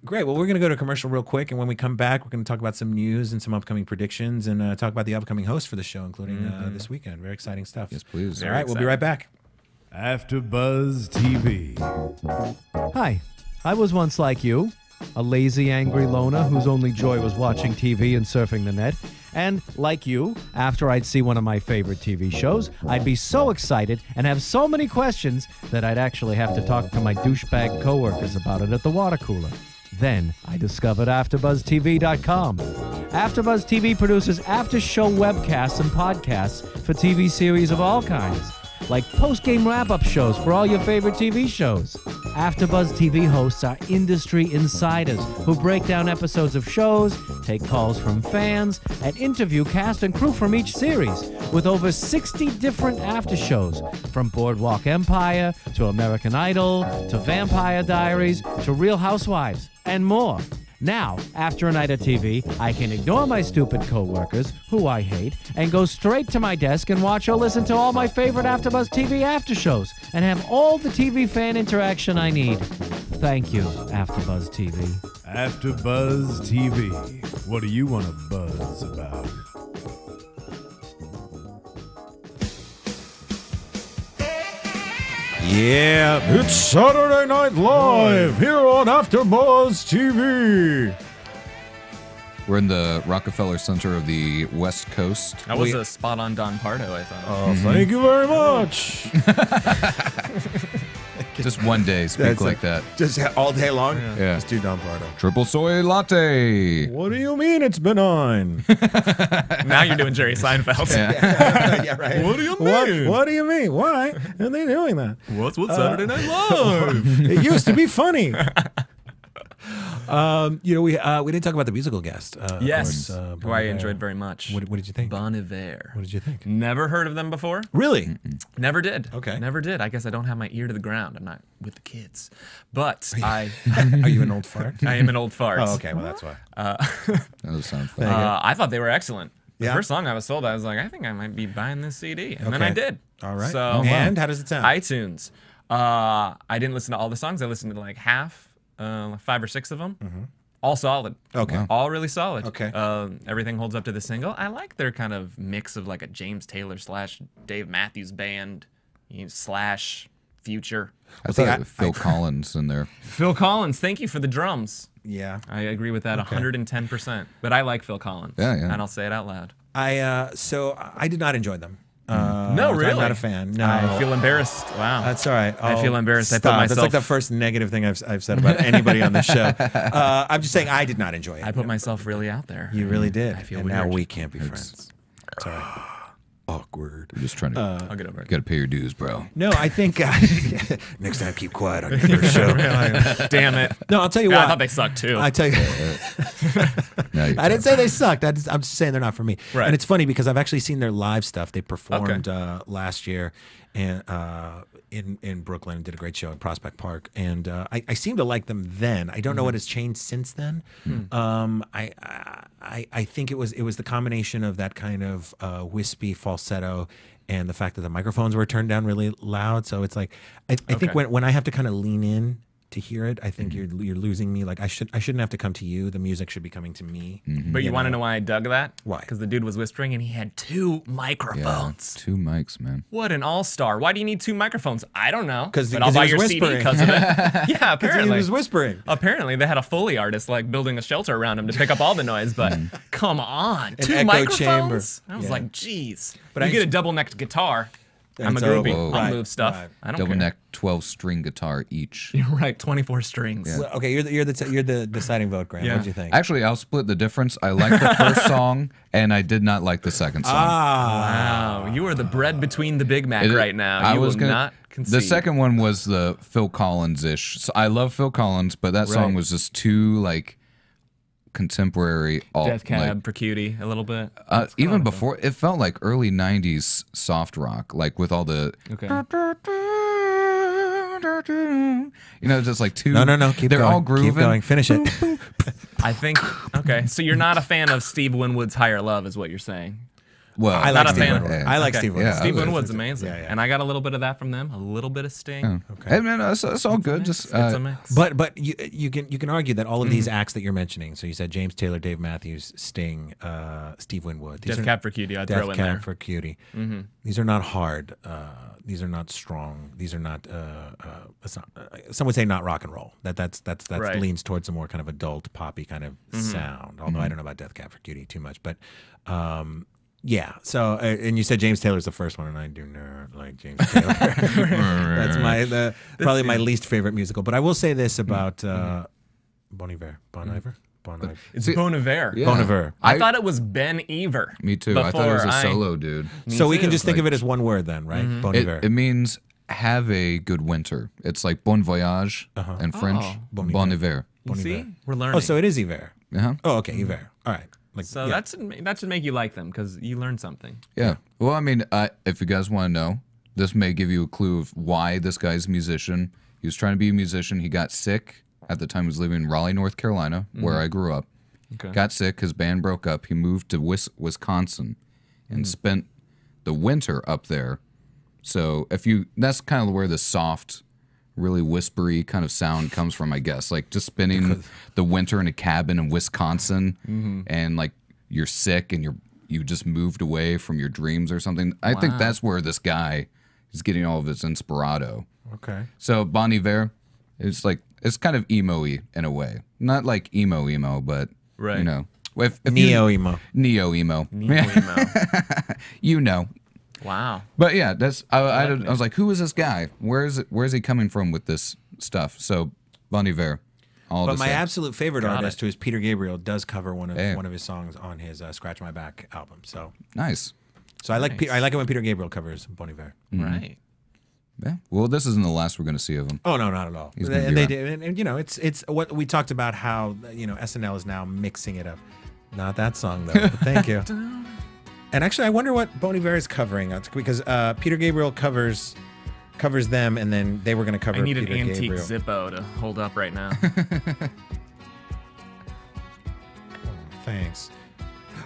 Great. Well, we're going to go to a commercial real quick, and when we come back, we're going to talk about some news and some upcoming predictions, and talk about the upcoming host for the show, including this weekend. Very exciting stuff. Yes, please. All right, we'll be right back. AfterBuzz TV. Hi, I was once like you, a lazy, angry loner whose only joy was watching TV and surfing the net. And, like you, after I'd see one of my favorite TV shows, I'd be so excited and have so many questions that I'd actually have to talk to my douchebag coworkers about it at the water cooler. Then I discovered AfterBuzzTV.com. AfterBuzz TV produces after-show webcasts and podcasts for TV series of all kinds, like post-game wrap-up shows for all your favorite TV shows. AfterBuzz TV hosts are industry insiders who break down episodes of shows, take calls from fans, and interview cast and crew from each series, with over 60 different after shows, from Boardwalk Empire to American Idol to Vampire Diaries to Real Housewives, and more. Now, after a night of TV, I can ignore my stupid coworkers, who I hate, and go straight to my desk and watch or listen to all my favorite AfterBuzz TV after shows, and have all the TV fan interaction I need. Thank you, AfterBuzz TV. AfterBuzz TV. What do you want to buzz about? Yeah, It's Saturday Night Live here on AfterBuzz TV. We're in the Rockefeller Center of the West Coast. That was a spot on Don Pardo, I thought. Oh, thank you very much. Just one day, speak like that. Just all day long? Yeah. Just do Don Pardo. Triple soy latte. What do you mean it's benign? Now you're doing Jerry Seinfeld. Yeah, right. What do you mean? What do you mean? Why are they doing that? What's Saturday Night Live? It used to be funny. We didn't talk about the musical guest. Yes, of course, who I enjoyed very much. What did you think? Bon Iver. What did you think? Never heard of them before. Really? Never did. Okay. Never did. I guess I don't have my ear to the ground. I'm not with the kids. But Are you an old fart? I am an old fart. Oh, okay. Well, that's why. That does sound fun. I thought they were excellent. The Yeah? first song I was sold, I was like, I think I might be buying this CD. And then I did. All right. So, and how does it sound? iTunes. I didn't listen to all the songs. I listened to like half, 5 or 6 of them. All solid. Okay. All really solid. Okay. Everything holds up to the single. I like their kind of mix of like a James Taylor / Dave Matthews Band / Future. I thought Phil Collins in there. Phil Collins, thank you for the drums. Yeah. I agree with that 110%. But I like Phil Collins. Yeah. And I'll say it out loud. So I did not enjoy them. No, really? I'm not a fan. No, I feel embarrassed. Wow. That's all right. I feel embarrassed. I put Stop. myself. That's like the first negative thing I've said about anybody on the show. I'm just saying I did not enjoy it. I put myself really out there. You really did. I feel and weird. now we can't be friends. It's all right. Awkward. We're just trying to. I'll get over it. Got to pay your dues, bro. No, I think next time keep quiet on your first show. Damn it. No, I'll tell you God, what. I thought they sucked too. I tell you, I didn't say they sucked. I'm just saying they're not for me. Right. And it's funny because I've actually seen their live stuff. They performed last year and in Brooklyn, did a great show in Prospect Park, and I seem to like them then. I don't know what has changed since then. I think it was the combination of that kind of wispy falsetto and the fact that the microphones were turned down really loud. So it's like I think when I have to kind of lean in to hear it, I think you're losing me. Like I shouldn't have to come to you. The music should be coming to me. But you want to know why I dug that? Why? Because the dude was whispering and he had 2 microphones. Yeah, 2 mics, man. What an all-star. Why do you need 2 microphones? I don't know. Because I'll buy your CD whispering. because of it. Yeah, apparently. He was whispering. Apparently, they had a Foley artist like building a shelter around him to pick up all the noise, but come on, 2 echo microphones? chamber. I was like, geez. But I you get a double-necked guitar. I'm a It's groupie. over. I'll Right, move stuff. right. I don't care. Double neck 12-string guitar each. You're right, 24 strings. Yeah. Well, okay, you're the deciding vote, Graham. Yeah. What do you think? Actually, I'll split the difference. I liked the first song, and I did not like the second song. Wow, you are the bread between the Big Mac right now. I You was will gonna, not concede. The second one was the Phil Collins-ish. So I love Phil Collins, but that song was just too like contemporary. Death Cab for Cutie, a little bit. Even before, it felt like early '90s soft rock, like with all the just like two. No. Keep they're going. all grooving. Keep going. Finish it. I think, okay, so you're not a fan of Steve Winwood's Higher Love is what you're saying. Well, I Not like a Steve fan. Winwood. I like Steve Winwood. Yeah, Steve I was- Winwood's amazing. Yeah. And I got a little bit of that from them, a little bit of Sting. Hey man, it's all good. Just It's a mix. But you can argue that all of these acts that you're mentioning. So you said James Taylor, Dave Matthews, Sting, Steve Winwood. These Death are- Cab for Cutie, I'd Death throw in Cab there. for Cutie. These are not hard. These are not strong. These are not. It's not some would say not rock and roll. That's Right. leans towards a more kind of adult poppy kind of sound. Although I don't know about Death Cab for Cutie too much, but. Yeah. So, and you said James Taylor's the first one, and I do not like James Taylor. That's probably my least favorite musical. But I will say this about Bon Iver. Bon Iver. It's Bon Iver. Yeah. Bon Iver. I thought it was Ben Iver. Me too. I thought it was a before solo dude. So we can too. just think of it as one word then, right? Bon Iver. It means have a good winter. It's like bon voyage in French. Oh. Bon hiver. You see? Iver. We're learning. Oh, so it is Iver. Uh-huh. Oh, okay, Iver. All right. Like, So yeah. that should make you like them because you learned something. Yeah. Well, I mean, if you guys want to know, this may give you a clue of why this guy's a musician. He was trying to be a musician. He got sick at the time he was living in Raleigh, North Carolina, where I grew up. Okay. Got sick. His band broke up. He moved to Wisconsin and spent the winter up there. So that's kind of where the soft, really whispery kind of sound comes from, I guess. Like just spending the winter in a cabin in Wisconsin and like you're sick and you just moved away from your dreams or something. I think that's where this guy is getting all of his inspirato. Okay. So Bon Iver, it's kind of emo-y in a way. Not like emo, but Right. you know. If Neo-emo. Neo-emo. Neo-emo. You know. Wow. But yeah, I was like, who is this guy? Where is he coming from with this stuff? So Bon Iver. But my absolute favorite Got artist, it. who is Peter Gabriel, does cover one Hey. of his songs on his "Scratch My Back" album. So nice. I like it when Peter Gabriel covers Bon Iver. Right. Yeah. Well, this isn't the last we're going to see of him. Oh no, not at all. He's gonna And be they did, and you know, it's what we talked about how SNL is now mixing it up. Not that song though. But thank you. And actually, I wonder what Bon Iver is covering because Peter Gabriel covers them, and then they were going to cover. I need Peter an antique Gabriel. Zippo to hold up right now. Thanks.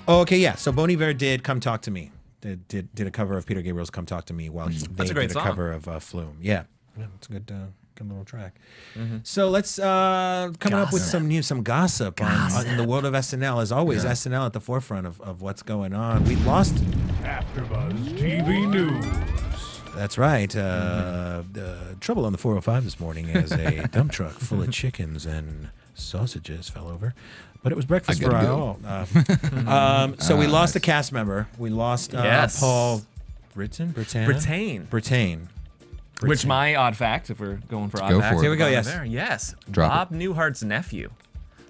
Oh, okay, yeah. So Bon Iver did "Come Talk to Me." Did a cover of Peter Gabriel's "Come Talk to Me" while they a great did a song. cover of Flume. Yeah, it's a good little track. So let's coming up with some gossip on in the world of SNL. As always, SNL at the forefront of what's going on. We lost. AfterBuzz TV News. That's right. Trouble on the 405 this morning as a dump truck full of chickens and sausages fell over. But it was breakfast for gotta all. So we lost a cast member. We lost Yes. Paul Britain? Brittain. Which my odd fact, if we're going for odd Go facts. for it. Here we go, yes. Yes. Drop Bob Newhart's nephew.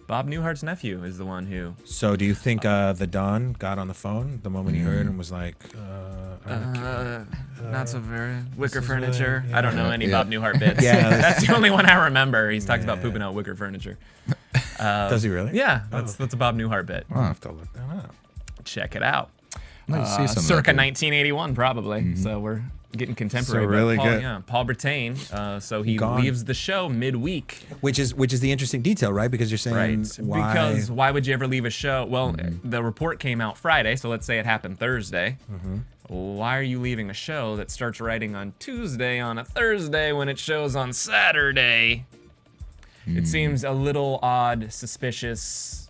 Bob Newhart's nephew is the one who... So do you think the Don got on the phone the moment he heard and was like, not so very... Wicker is furniture. really- I don't know any Yeah. Bob Newhart bits. Yeah, That's the only one I remember. He's talks about pooping out wicker furniture. does he really? Yeah, that's a Bob Newhart bit. I'll have to look that up. Check it out. I'd like to see some of Circa that, dude. 1981, probably. So we're getting contemporary. So but really Paul, good. Yeah, Paul Brittain. So he Gone. leaves the show midweek. Which is the interesting detail, right? Because you're saying Right. why? Because why would you ever leave a show? Well, the report came out Friday, so let's say it happened Thursday. Why are you leaving a show that starts writing on Tuesday on a Thursday when it shows on Saturday? It seems a little odd, suspicious,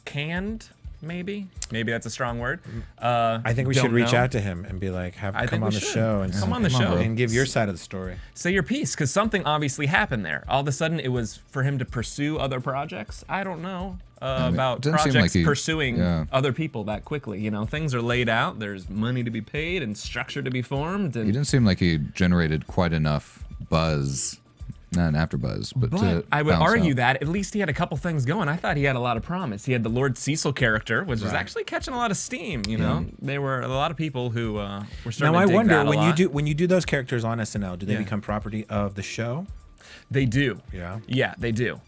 canned, maybe? Maybe that's a strong word. I think we should don't reach know. out to him and be like, have I him think come on we the should. show and Come on the show. and give your side of the story. Say your piece, because something obviously happened there. All of a sudden, it was for him to pursue other projects. I don't know about didn't seem projects like he- pursuing yeah. other people that quickly. You know, things are laid out. There's money to be paid and structure to be formed. He And didn't seem like he generated quite enough buzz. Not an AfterBuzz, but to I would bounce argue out. that at least he had a couple things going. I thought he had a lot of promise. He had the Lord Cecil character, which was actually catching a lot of steam. You know, there were a lot of people who were starting Now to I dig wonder that a when lot. you do those characters on SNL, do they Yeah. become property of the show? They do. Yeah. Yeah, they do.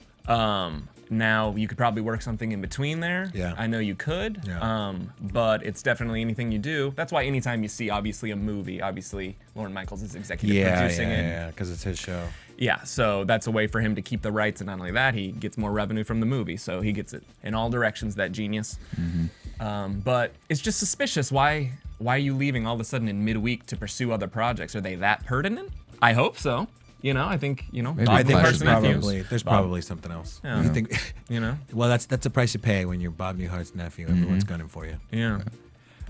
Now you could probably work something in between there. Yeah. I know you could. Yeah. But it's definitely anything you do. That's why anytime you see obviously a movie, obviously Lorne Michaels is executive producing it. Yeah, because it's his show. Yeah, so that's a way for him to keep the rights, and not only that, he gets more revenue from the movie. So he gets it in all directions. That genius. But it's just suspicious. Why are you leaving all of a sudden in midweek to pursue other projects? Are they that pertinent? I hope so. You know, I think Maybe Bob I think Flash there's Newhart's is nephew. there's probably something else. Yeah. You think? You know. Well, that's the price you pay when you're Bob Newhart's nephew. Everyone's gunning for you. Yeah.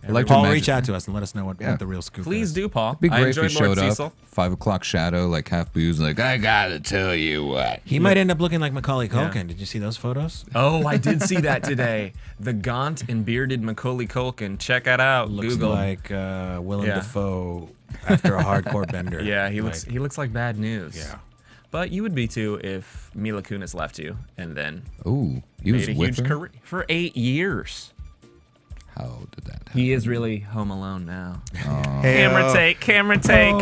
I'd like to Paul, imagine- reach out to us and let us know what the real scoop Please is. do, Paul. It'd be I great if he enjoyed Lord showed Cecil. up, 5 o'clock shadow, like half booze, like, I gotta tell you what. He might end up looking like Macaulay Culkin. Did you see those photos? Oh, I did see that today. The gaunt and bearded Macaulay Culkin. Check it out. Looks Google. like Willem Yeah. Dafoe after a hardcore bender. Yeah, he Like, looks like bad news. Yeah. But you would be too if Mila Kunis left you and then Ooh, he was made a with huge her? career for 8 years. How did that happen? He is really home alone now. Hey, Camera take.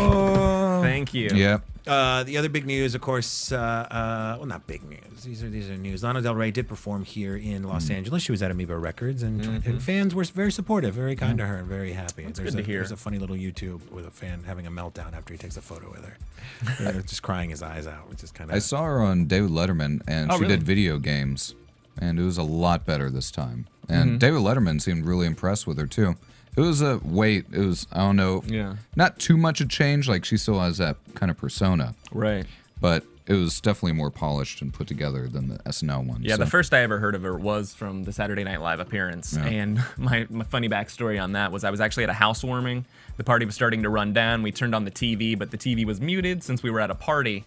Thank you. Yep. The other big news, of course, well, not big news. These are news. Lana Del Rey did perform here in Los Angeles. She was at Amoeba Records, and fans were very supportive, very kind to her, and very happy. That's There's good to hear. There's a funny little YouTube with a fan having a meltdown after he takes a photo with her, just crying his eyes out, which is kind of. I saw her on David Letterman, and Oh, she really? did video games, and it was a lot better this time. And David Letterman seemed really impressed with her too. It was a wait. It was, I don't know, Yeah. not too much a change. Like she still has that kind of persona, Right. but it was definitely more polished and put together than the SNL one. Yeah, so. the first I ever heard of her was from the Saturday Night Live appearance. And my funny backstory on that was I was actually at a housewarming. The party was starting to run down. We turned on the TV, but the TV was muted since we were at a party.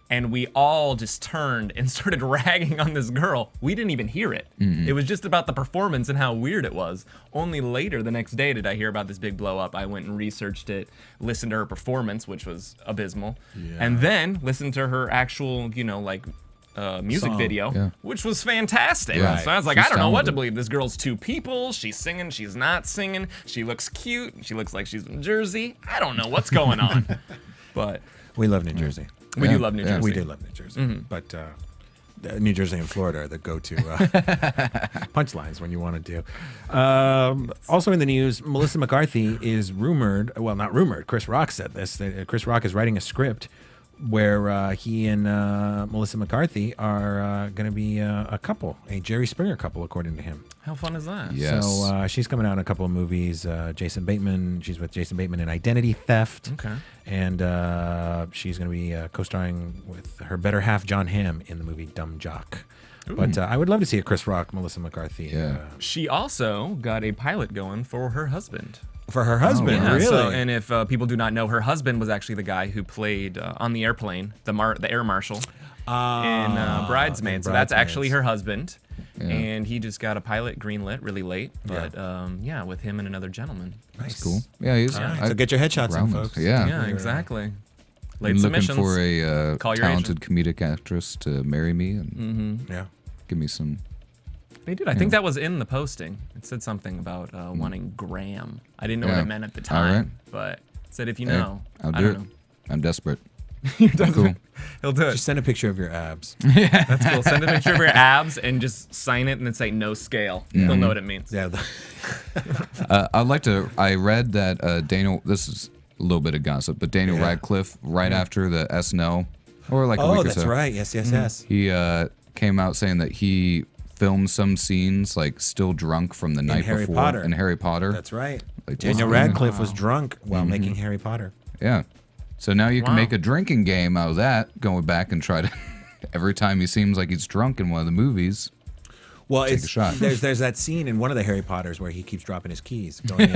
And we all just turned and started ragging on this girl. We didn't even hear it. It was just about the performance and how weird it was. Only later, the next day, did I hear about this big blow up. I went and researched it, listened to her performance, which was abysmal, and then listened to her actual, music Song. video, which was fantastic. Yeah. So I was like, She's I don't know what to talented. believe. This girl's two people. She's singing. She's not singing. She looks cute. She looks like she's from Jersey. I don't know what's going on. But We love New Jersey. we Yeah, do love New yeah. Jersey. We do love New Jersey, but New Jersey and Florida are the go-to punchlines when you want to do. Also in the news, Melissa McCarthy is rumored. Well, not rumored. Chris Rock said this. That Chris Rock is writing a script where he and Melissa McCarthy are going to be a couple, a Jerry Springer couple, according to him. How fun is that? Yes. So she's coming out in a couple of movies. Jason Bateman. She's with Jason Bateman in Identity Theft. Okay. And she's going to be co-starring with her better half, John Hamm, in the movie Dumb Jock. But I would love to see a Chris Rock, Melissa McCarthy. Yeah. She also got a pilot going for her husband. For her husband, Yeah, really? so, and if people do not know, her husband was actually the guy who played on the airplane, the air marshal in Bridesmaids. So that's actually Bridesmaids. her husband. and he just got a pilot greenlit really late. But yeah, with him and another gentleman. Nice. Cool. Yeah, he's. So get your headshots in, folks. Yeah. Yeah, exactly. Late I'm looking submissions. for a Call your talented comedic actress to marry me and Yeah. give me some. They did. I think that was in the posting. It said something about wanting Graham. I didn't know what it meant at the time, but it said if you know. I'll I do don't it. know. I'm desperate. Cool. He'll do it. Just send a picture of your abs. That's cool. Send a picture of your abs and just sign it and then say no scale. They'll know what it means. Yeah. I'd like to. I read that Daniel. This is a little bit of gossip, but Daniel Radcliffe, right after the SNL, or like a week or so. That's right. Yes, yes, yes. He came out saying that he filmed some scenes like still drunk from the night Harry before Potter. in Harry Potter. That's right. Like, Daniel Radcliffe was drunk while making Harry Potter. Yeah. So now you can Wow. make a drinking game out of that, going back and try to. Every time he seems like he's drunk in one of the movies. Well, Take a shot. There's that scene in one of the Harry Potters where he keeps dropping his keys, going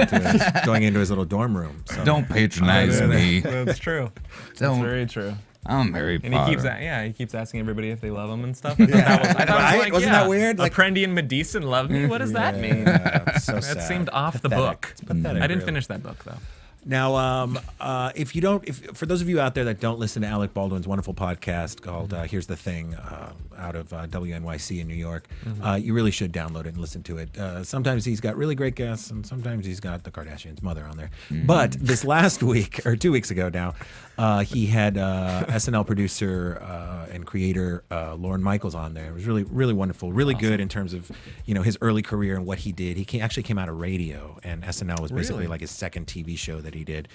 into his little dorm room. So. Don't patronize me. That's true. That's Don't. very true. I'm Harry And Potter. he keeps asking everybody if they love him and stuff. I thought that was like, Wasn't that weird? Like, Apprendi and Madeson love me? What does that mean? So That sad. seemed off the Pathetic. book. It's pathetic, I didn't really. finish that book, though. Now, if for those of you out there that don't listen to Alec Baldwin's wonderful podcast called "Here's the Thing," out of WNYC in New York, you really should download it and listen to it. Sometimes he's got really great guests, and sometimes he's got the Kardashians' mother on there. But this last week, or 2 weeks ago now, he had SNL producer and creator Lorne Michaels on there. It was really, really wonderful, really good in terms of his early career and what he did. He actually came out of radio, and SNL was basically like his second TV show that he did.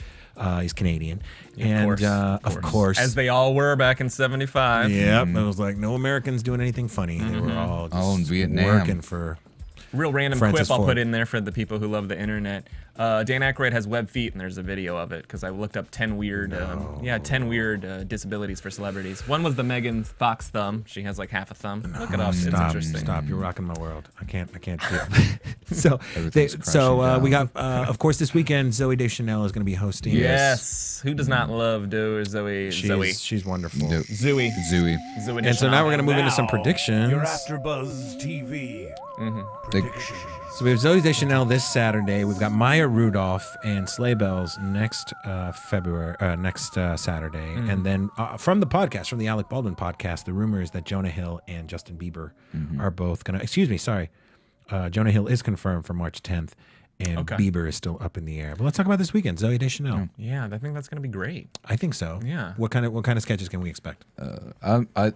He's Canadian, and of course, as they all were back in '75. Yep, it was like no Americans doing anything funny. They were all just in Vietnam. working for. Real random Francis quip I'll Ford. put in there for the people who love the internet. Dan Aykroyd has web feet, and there's a video of it because I looked up 10 weird, 10 weird disabilities for celebrities. One was the Megan Fox thumb. She has like half a thumb. Look it up. It's interesting. Stop! You're rocking my world. I can't do it. So, Everything's crashing we got, down. of course, this weekend Zoe Deschanel is going to be hosting. Yes. Who does not love Zoe? She's wonderful. Nope. Zooey. Zooey. Zooey And so now we're going to move into some Now, predictions. Your AfterBuzz TV. So we have Zoe Deschanel this Saturday. We've got Maya Rudolph and Sleigh Bells next Saturday. And then from the podcast, from the Alec Baldwin podcast, the rumor is that Jonah Hill and Justin Bieber are both going to, excuse me, sorry. Jonah Hill is confirmed for March 10th, and Bieber is still up in the air. But let's talk about this weekend, Zoe Deschanel. Yeah, I think that's going to be great. I think so. Yeah. What kind of sketches can we expect?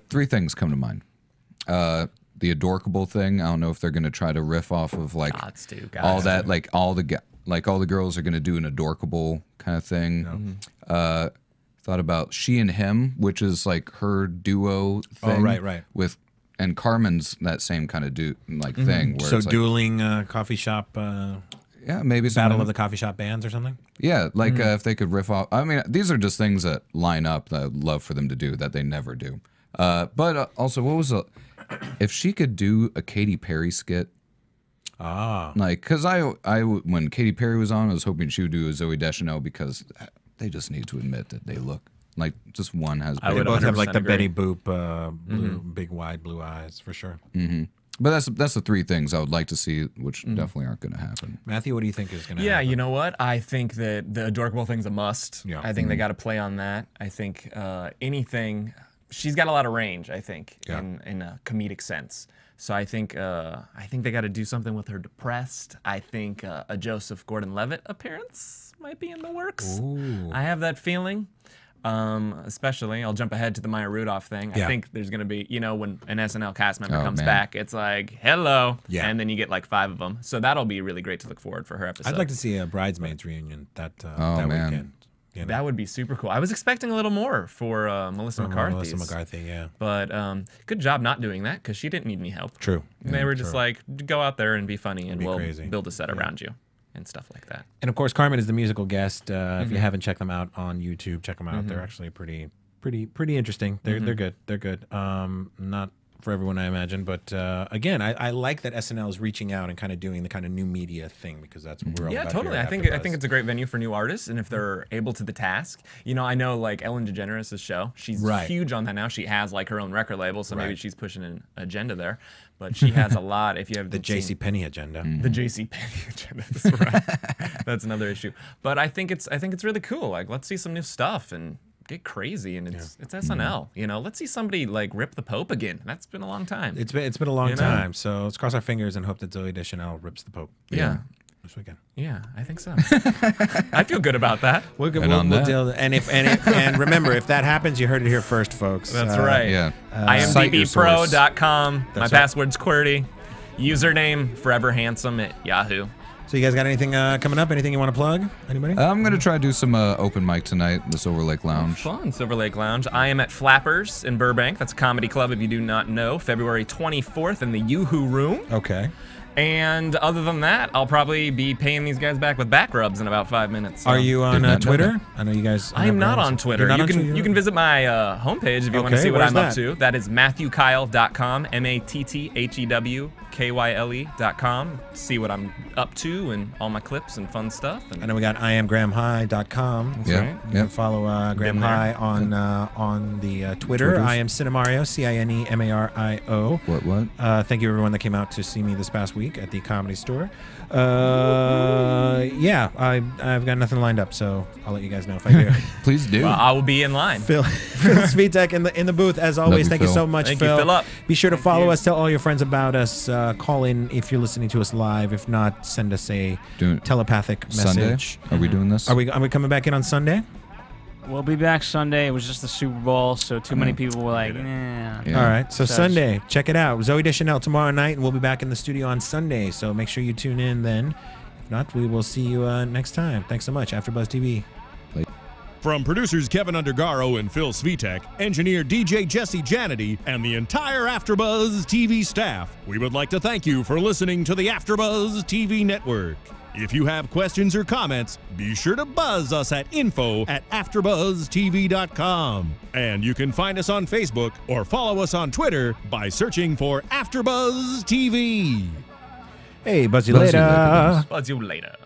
Three things come to mind. The Adorkable thing. I don't know if they're gonna try to riff off of like all that, like all the girls are gonna do an Adorkable kind of thing. Thought about She and Him, which is like her duo thing. Oh, right. And Carmen's that same kind of thing. Where So it's like, dueling coffee shop, yeah, maybe battle something. of the coffee shop bands or something? Yeah, like if they could riff off. I mean, these are just things that line up that I'd love for them to do that they never do. But also, what was if she could do a Katy Perry skit? Like, because when Katy Perry was on, I was hoping she would do a Zoe Deschanel because they just need to admit that they look like just one has. They would both have like the 100% Betty Boop, big wide blue eyes for sure. But that's the three things I would like to see, which definitely aren't going to happen. Matthew, what do you think is going to Yeah, happen? you know what? I think that the Adorkable thing's a must. Yeah. I think they got to play on that. I think anything. She's got a lot of range. I think in a comedic sense. So I think they got to do something with her depressed. I think a Joseph Gordon-Levitt appearance might be in the works. Ooh. I have that feeling. Especially, I'll jump ahead to the Maya Rudolph thing. I think there's going to be, when an SNL cast member comes back, it's like, hello. Yeah. And then you get like 5 of them. So that'll be really great to look forward for her episode. I'd like to see a Bridesmaids reunion that man. weekend. That would be super cool. I was expecting a little more for Melissa McCarthy. Melissa McCarthy, yeah. But good job not doing that because she didn't need any help. True. They were just like, go out there and be funny and be we'll crazy. build a set around you and stuff like that. And of course, Carmen is the musical guest. If you haven't checked them out on YouTube, check them out. They're actually pretty interesting. They're good. They're good. Not for everyone, I imagine. But again, I like that SNL is reaching out and kind of doing the kind of new media thing, because that's what we're all about. Totally. Here I at think AfterBuzz. it's a great venue for new artists, and if they're able to the task, you know, I know like Ellen DeGeneres' show, she's huge on that now. She has like her own record label, so maybe she's pushing an agenda there. But she has a lot. If you have the JCPenney agenda, the JCPenney agenda. That's right. That's another issue. But I think it's really cool. Like, let's see some new stuff and get crazy, and it's SNL. You know, let's see somebody like rip the Pope again. That's been a long time. It's been a long time. So let's cross our fingers and hope that Zoe Deschanel rips the Pope. Yeah. This weekend. Yeah, I think so. I feel good about that. We'll deal. And remember, if that happens, you heard it here first, folks. That's right. Yeah. IMDbPro.com. My right. password's QWERTY. Username foreverhandsome at Yahoo. So you guys got anything coming up? Anything you want to plug? Anybody? I'm going to try to do some open mic tonight in the Silver Lake Lounge. Fun, Silver Lake Lounge. I am at Flappers in Burbank. That's a comedy club if you do not know. February 24th in the Yoo-Hoo Room. Okay. And other than that, I'll probably be paying these guys back with back rubs in about 5 minutes. So. Are you on Twitter? I know you guys. I am not on Twitter. You can visit my homepage if you want to see what I'm up to. That is MatthewKyle.com, MatthewKyle.com. See what I'm up to and all my clips and fun stuff. And I know we got IamGrahamHigh.com. That's right. You can follow Graham High on the Twitter. Twitters. I am Cinemario, CINEMARIO. What? Thank you everyone that came out to see me this past week at the Comedy Store. Yeah, I've got nothing lined up, so I'll let you guys know if I do. Please do. well, I will be in line. Phil Svitek in the booth as always. Thank you so much, Thank Phil. you, Philip. Be sure to follow us. Tell all your friends about us. Call in if you're listening to us live. If not, send us a telepathic message. Sunday? Are we doing this? Are we coming back in on Sunday? We'll be back Sunday. It was just the Super Bowl, so too many people were like, nah. Yeah. All right, so Sunday, check it out. Zoe Deschanel tomorrow night, and we'll be back in the studio on Sunday. So make sure you tune in then. If not, we will see you next time. Thanks so much. AfterBuzz TV. From producers Kevin Undergaro and Phil Svitek, engineer DJ Jesse Janity, and the entire AfterBuzz TV staff, we would like to thank you for listening to the AfterBuzz TV network. If you have questions or comments, be sure to buzz us at info@AfterBuzzTV.com. And you can find us on Facebook or follow us on Twitter by searching for AfterBuzz TV. Hey, buzz you later. Buzz you later.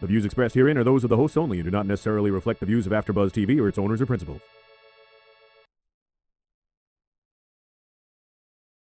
The views expressed herein are those of the hosts only and do not necessarily reflect the views of AfterBuzz TV or its owners or principals.